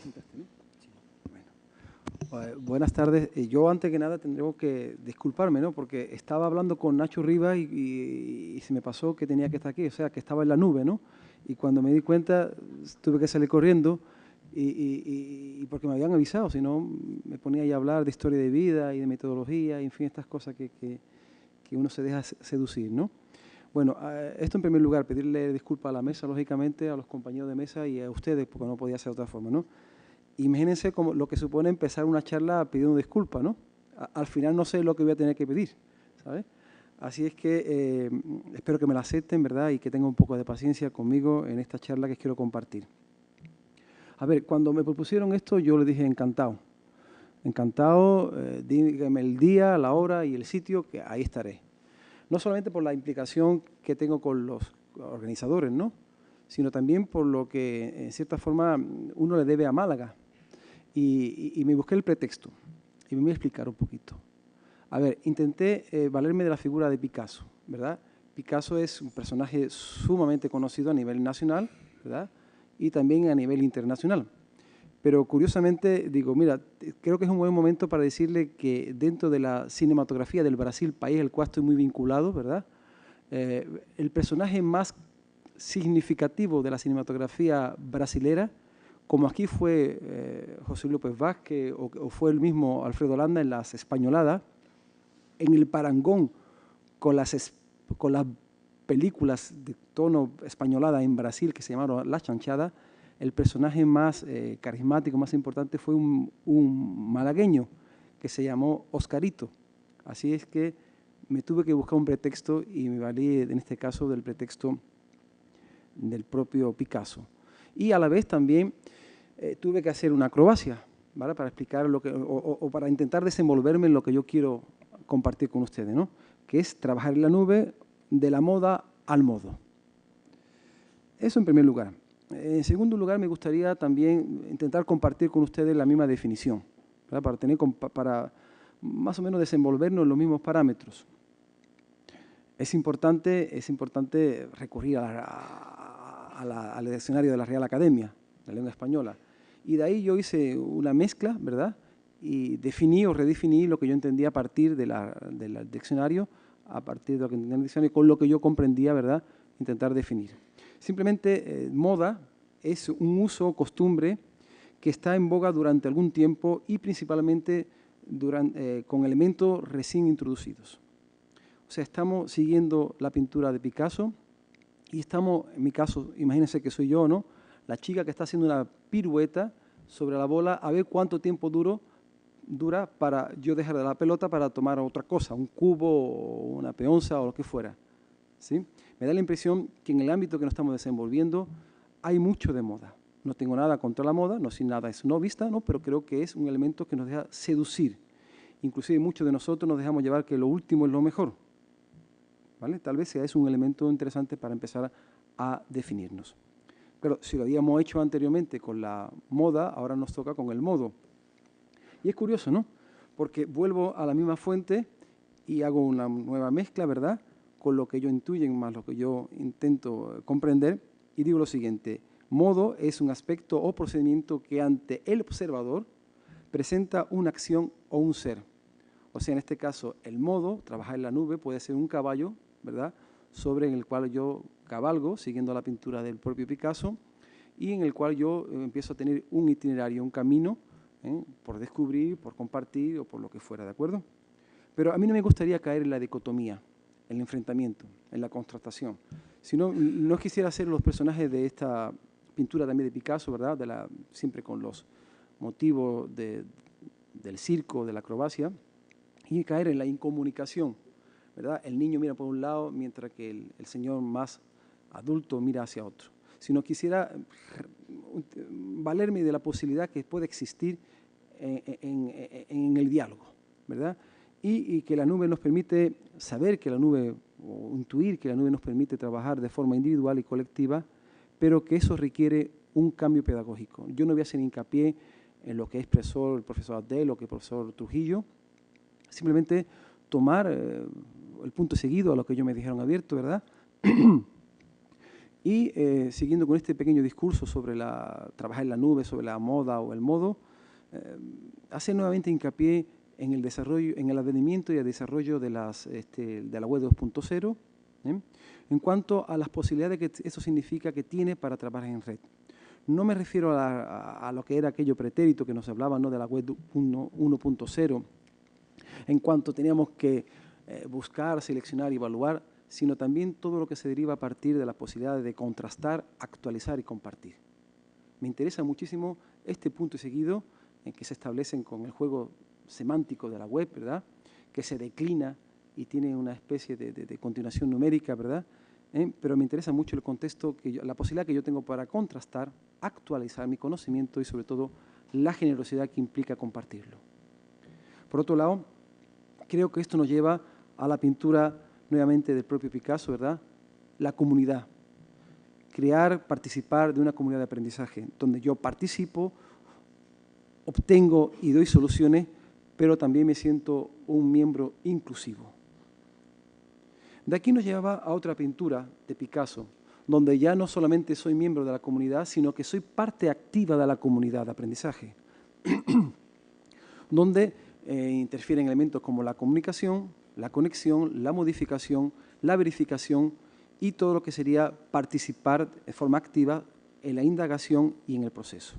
sentaste, ¿no? Bueno. Buenas tardes. Yo antes que nada tendré que disculparme, ¿no? Porque estaba hablando con Nacho Rivas y se me pasó que tenía que estar aquí, o sea, que estaba en la nube, ¿no? Y cuando me di cuenta tuve que salir corriendo y porque me habían avisado, si no me ponía ahí a hablar de historia de vida y de metodología, y en fin, estas cosas que uno se deja seducir, ¿no? Bueno, esto en primer lugar, pedirle disculpas a la mesa, lógicamente, a los compañeros de mesa y a ustedes, porque no podía ser de otra forma, ¿no? Imagínense como lo que supone empezar una charla pidiendo disculpas, ¿no? Al final no sé lo que voy a tener que pedir, ¿sabes? Así es que espero que me la acepten, ¿verdad? Y que tengan un poco de paciencia conmigo en esta charla que quiero compartir. A ver, cuando me propusieron esto, yo le dije encantado. Encantado, dígame el día, la hora y el sitio, que ahí estaré. No solamente por la implicación que tengo con los organizadores, ¿no? Sino también por lo que, en cierta forma, uno le debe a Málaga. Y me busqué el pretexto. Y me voy a explicar un poquito. A ver, intenté valerme de la figura de Picasso, ¿verdad? Picasso es un personaje sumamente conocido a nivel nacional, ¿verdad? Y también a nivel internacional. Pero curiosamente, digo, mira, creo que es un buen momento para decirle que dentro de la cinematografía del Brasil, país al cual estoy muy vinculado, ¿verdad? El personaje más significativo de la cinematografía brasilera, como aquí fue José López Vázquez o fue el mismo Alfredo Landa en las Españoladas, en el parangón con las películas de tono españolada en Brasil que se llamaron La Chanchada, el personaje más carismático, más importante fue un malagueño que se llamó Oscarito. Así es que me tuve que buscar un pretexto y me valí en este caso del pretexto del propio Picasso. Y a la vez también tuve que hacer una acrobacia, ¿vale? Para explicar lo que, o para intentar desenvolverme en lo que yo quiero compartir con ustedes, ¿no? Que es trabajar en la nube de la moda al modo. Eso en primer lugar. En segundo lugar, me gustaría también intentar compartir con ustedes la misma definición, ¿verdad? Para más o menos desenvolvernos en los mismos parámetros. Es importante recurrir al diccionario de la Real Academia de la Lengua Española. Y de ahí yo hice una mezcla, ¿verdad? Y definí o redefiní lo que yo entendía a partir del diccionario, a partir de lo que entendía el diccionario, con lo que yo comprendía, ¿verdad? Intentar definir. Simplemente, moda es un uso o costumbre que está en boga durante algún tiempo y principalmente con elementos recién introducidos. O sea, estamos siguiendo la pintura de Picasso y estamos, en mi caso, imagínense que soy yo, ¿no? La chica que está haciendo una pirueta sobre la bola a ver cuánto tiempo dura para yo dejar de la pelota para tomar otra cosa, un cubo o una peonza o lo que fuera, ¿sí? Me da la impresión que en el ámbito que nos estamos desenvolviendo hay mucho de moda. No tengo nada contra la moda, no soy nada esnovista, ¿no? Pero creo que es un elemento que nos deja seducir. Inclusive muchos de nosotros nos dejamos llevar que lo último es lo mejor, ¿vale? Tal vez sea eso un elemento interesante para empezar a definirnos. Pero si lo habíamos hecho anteriormente con la moda, ahora nos toca con el modo. Y es curioso, ¿no? Porque vuelvo a la misma fuente y hago una nueva mezcla, ¿verdad? Con lo que yo intuyo más lo que yo intento comprender y digo lo siguiente: modo es un aspecto o procedimiento que ante el observador presenta una acción o un ser. O sea, en este caso, el modo, trabajar en la nube, puede ser un caballo, ¿verdad?, sobre el cual yo cabalgo, siguiendo la pintura del propio Picasso, y en el cual yo empiezo a tener un itinerario, un camino, por descubrir, por compartir o por lo que fuera, ¿de acuerdo? Pero a mí no me gustaría caer en la dicotomía, en el enfrentamiento, en la contrastación. Sino, no quisiera ser los personajes de esta pintura también de Picasso, ¿verdad?, siempre con los motivos del circo, de la acrobacia, y caer en la incomunicación, ¿verdad? El niño mira por un lado mientras que el señor más adulto mira hacia otro. Sino quisiera valerme de la posibilidad que puede existir en el diálogo, ¿verdad? Y que la nube nos permite saber que la nube, o intuir que la nube nos permite trabajar de forma individual y colectiva, pero que eso requiere un cambio pedagógico. Yo no voy a hacer hincapié en lo que expresó el profesor Abdel o que el profesor Trujillo, simplemente tomar el punto seguido a lo que ellos me dijeron abierto, ¿verdad? Y siguiendo con este pequeño discurso sobre trabajar en la nube, sobre la moda o el modo, hace nuevamente hincapié en el desarrollo, en el advenimiento y el desarrollo de la web 2.0, en cuanto a las posibilidades que eso significa que tiene para trabajar en red. No me refiero a lo que era aquello pretérito que nos hablaba, ¿no?, de la web 1.0, en cuanto teníamos que buscar, seleccionar y evaluar, sino también todo lo que se deriva a partir de las posibilidades de contrastar, actualizar y compartir. Me interesa muchísimo este punto seguido en que se establecen con el juego semántico de la web, ¿verdad?, que se declina y tiene una especie de continuación numérica, ¿verdad?, pero me interesa mucho el contexto, la posibilidad que yo tengo para contrastar, actualizar mi conocimiento y sobre todo la generosidad que implica compartirlo. Por otro lado, creo que esto nos lleva a la pintura nuevamente del propio Picasso, ¿verdad?, la comunidad. Crear, participar de una comunidad de aprendizaje, donde yo participo, obtengo y doy soluciones, pero también me siento un miembro inclusivo. De aquí nos lleva a otra pintura de Picasso, donde ya no solamente soy miembro de la comunidad, sino que soy parte activa de la comunidad de aprendizaje, donde interfieren elementos como la comunicación, la conexión, la modificación, la verificación y todo lo que sería participar de forma activa en la indagación y en el proceso.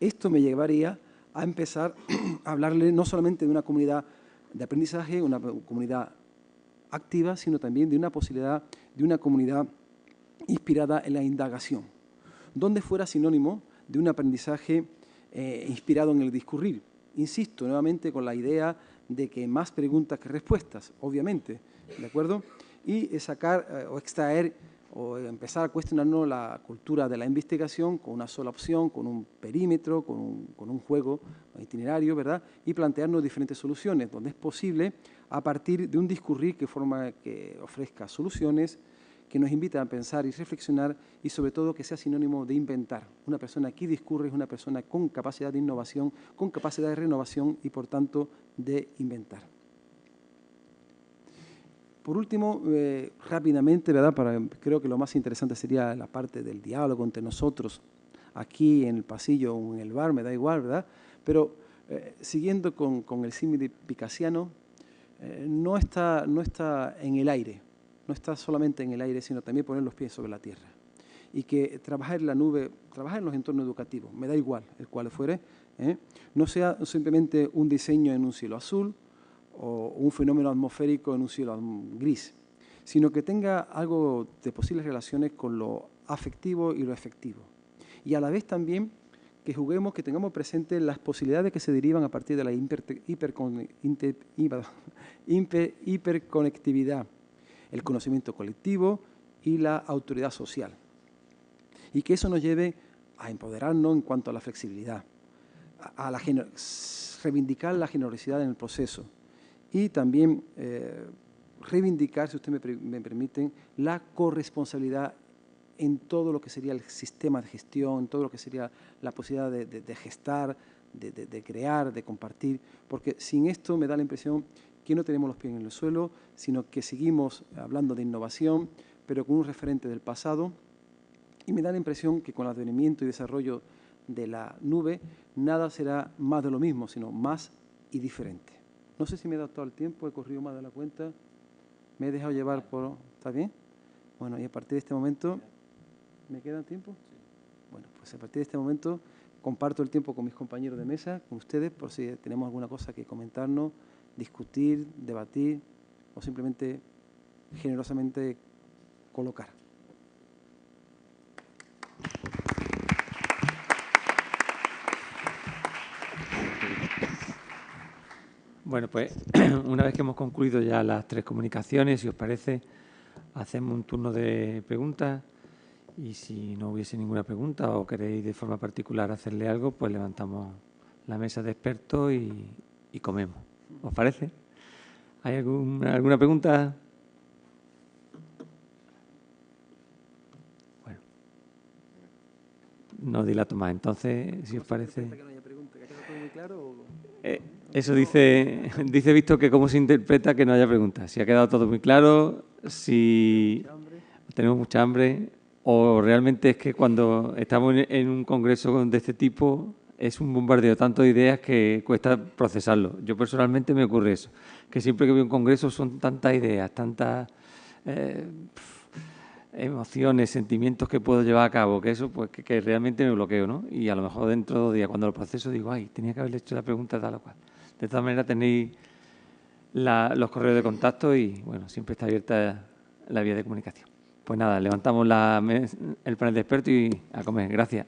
Esto me llevaría a empezar a hablarle no solamente de una comunidad de aprendizaje, una comunidad activa, sino también de una posibilidad de una comunidad inspirada en la indagación, donde fuera sinónimo de un aprendizaje inspirado en el discurrir. Insisto nuevamente con la idea de que más preguntas que respuestas, obviamente, ¿de acuerdo? Y sacar o extraer o empezar a cuestionarnos la cultura de la investigación con una sola opción, con un perímetro, con un juego, un itinerario, ¿verdad? Y plantearnos diferentes soluciones, donde es posible a partir de un discurrir que ofrezca soluciones, que nos invita a pensar y reflexionar y sobre todo que sea sinónimo de inventar. Una persona que discurre es una persona con capacidad de innovación, con capacidad de renovación y por tanto de inventar. Por último, rápidamente, ¿verdad?, creo que lo más interesante sería la parte del diálogo entre nosotros, aquí en el pasillo o en el bar, me da igual, ¿verdad? Pero siguiendo con el símil picassiano, no está en el aire, no está solamente en el aire, sino también poner los pies sobre la tierra. Y que trabajar en la nube, trabajar en los entornos educativos, me da igual el cual fuere, no sea simplemente un diseño en un cielo azul o un fenómeno atmosférico en un cielo gris, sino que tenga algo de posibles relaciones con lo afectivo y lo efectivo. Y a la vez también que juguemos, que tengamos presente las posibilidades que se derivan a partir de la hiperconectividad, el conocimiento colectivo y la autoridad social. Y que eso nos lleve a empoderarnos en cuanto a la flexibilidad, a reivindicar la generosidad en el proceso y también reivindicar, si ustedes me permiten, la corresponsabilidad en todo lo que sería el sistema de gestión, en todo lo que sería la posibilidad de gestar, de crear, de compartir, porque sin esto me da la impresión que no tenemos los pies en el suelo, sino que seguimos hablando de innovación, pero con un referente del pasado, y me da la impresión que con el advenimiento y desarrollo de la nube, nada será más de lo mismo, sino más y diferente. No sé si me he dado todo el tiempo, he corrido más de la cuenta, me he dejado llevar por... ¿Está bien? Bueno, y a partir de este momento... ¿Me queda tiempo? Sí. Bueno, pues a partir de este momento comparto el tiempo con mis compañeros de mesa, con ustedes, por si tenemos alguna cosa que comentarnos, discutir, debatir o simplemente generosamente colocar. Bueno, pues una vez que hemos concluido ya las tres comunicaciones, si os parece, hacemos un turno de preguntas y si no hubiese ninguna pregunta o queréis de forma particular hacerle algo, pues levantamos la mesa de expertos y comemos. ¿Os parece? ¿Hay alguna pregunta? Bueno, no dilato más. Entonces, si os parece... Eso dice Víctor, que cómo se interpreta que no haya preguntas. Si ha quedado todo muy claro, si tenemos mucha hambre, o realmente es que cuando estamos en un congreso de este tipo es un bombardeo tanto de ideas que cuesta procesarlo. Yo personalmente me ocurre eso, que siempre que voy a un congreso son tantas ideas, tantas emociones, sentimientos que puedo llevar a cabo, que eso pues que realmente me bloqueo, ¿no? Y a lo mejor dentro de 2 días, cuando lo proceso, digo, ay, tenía que haberle hecho la pregunta tal o cual. De todas maneras, tenéis los correos de contacto y, bueno, siempre está abierta la vía de comunicación. Pues nada, levantamos el panel de expertos y a comer. Gracias.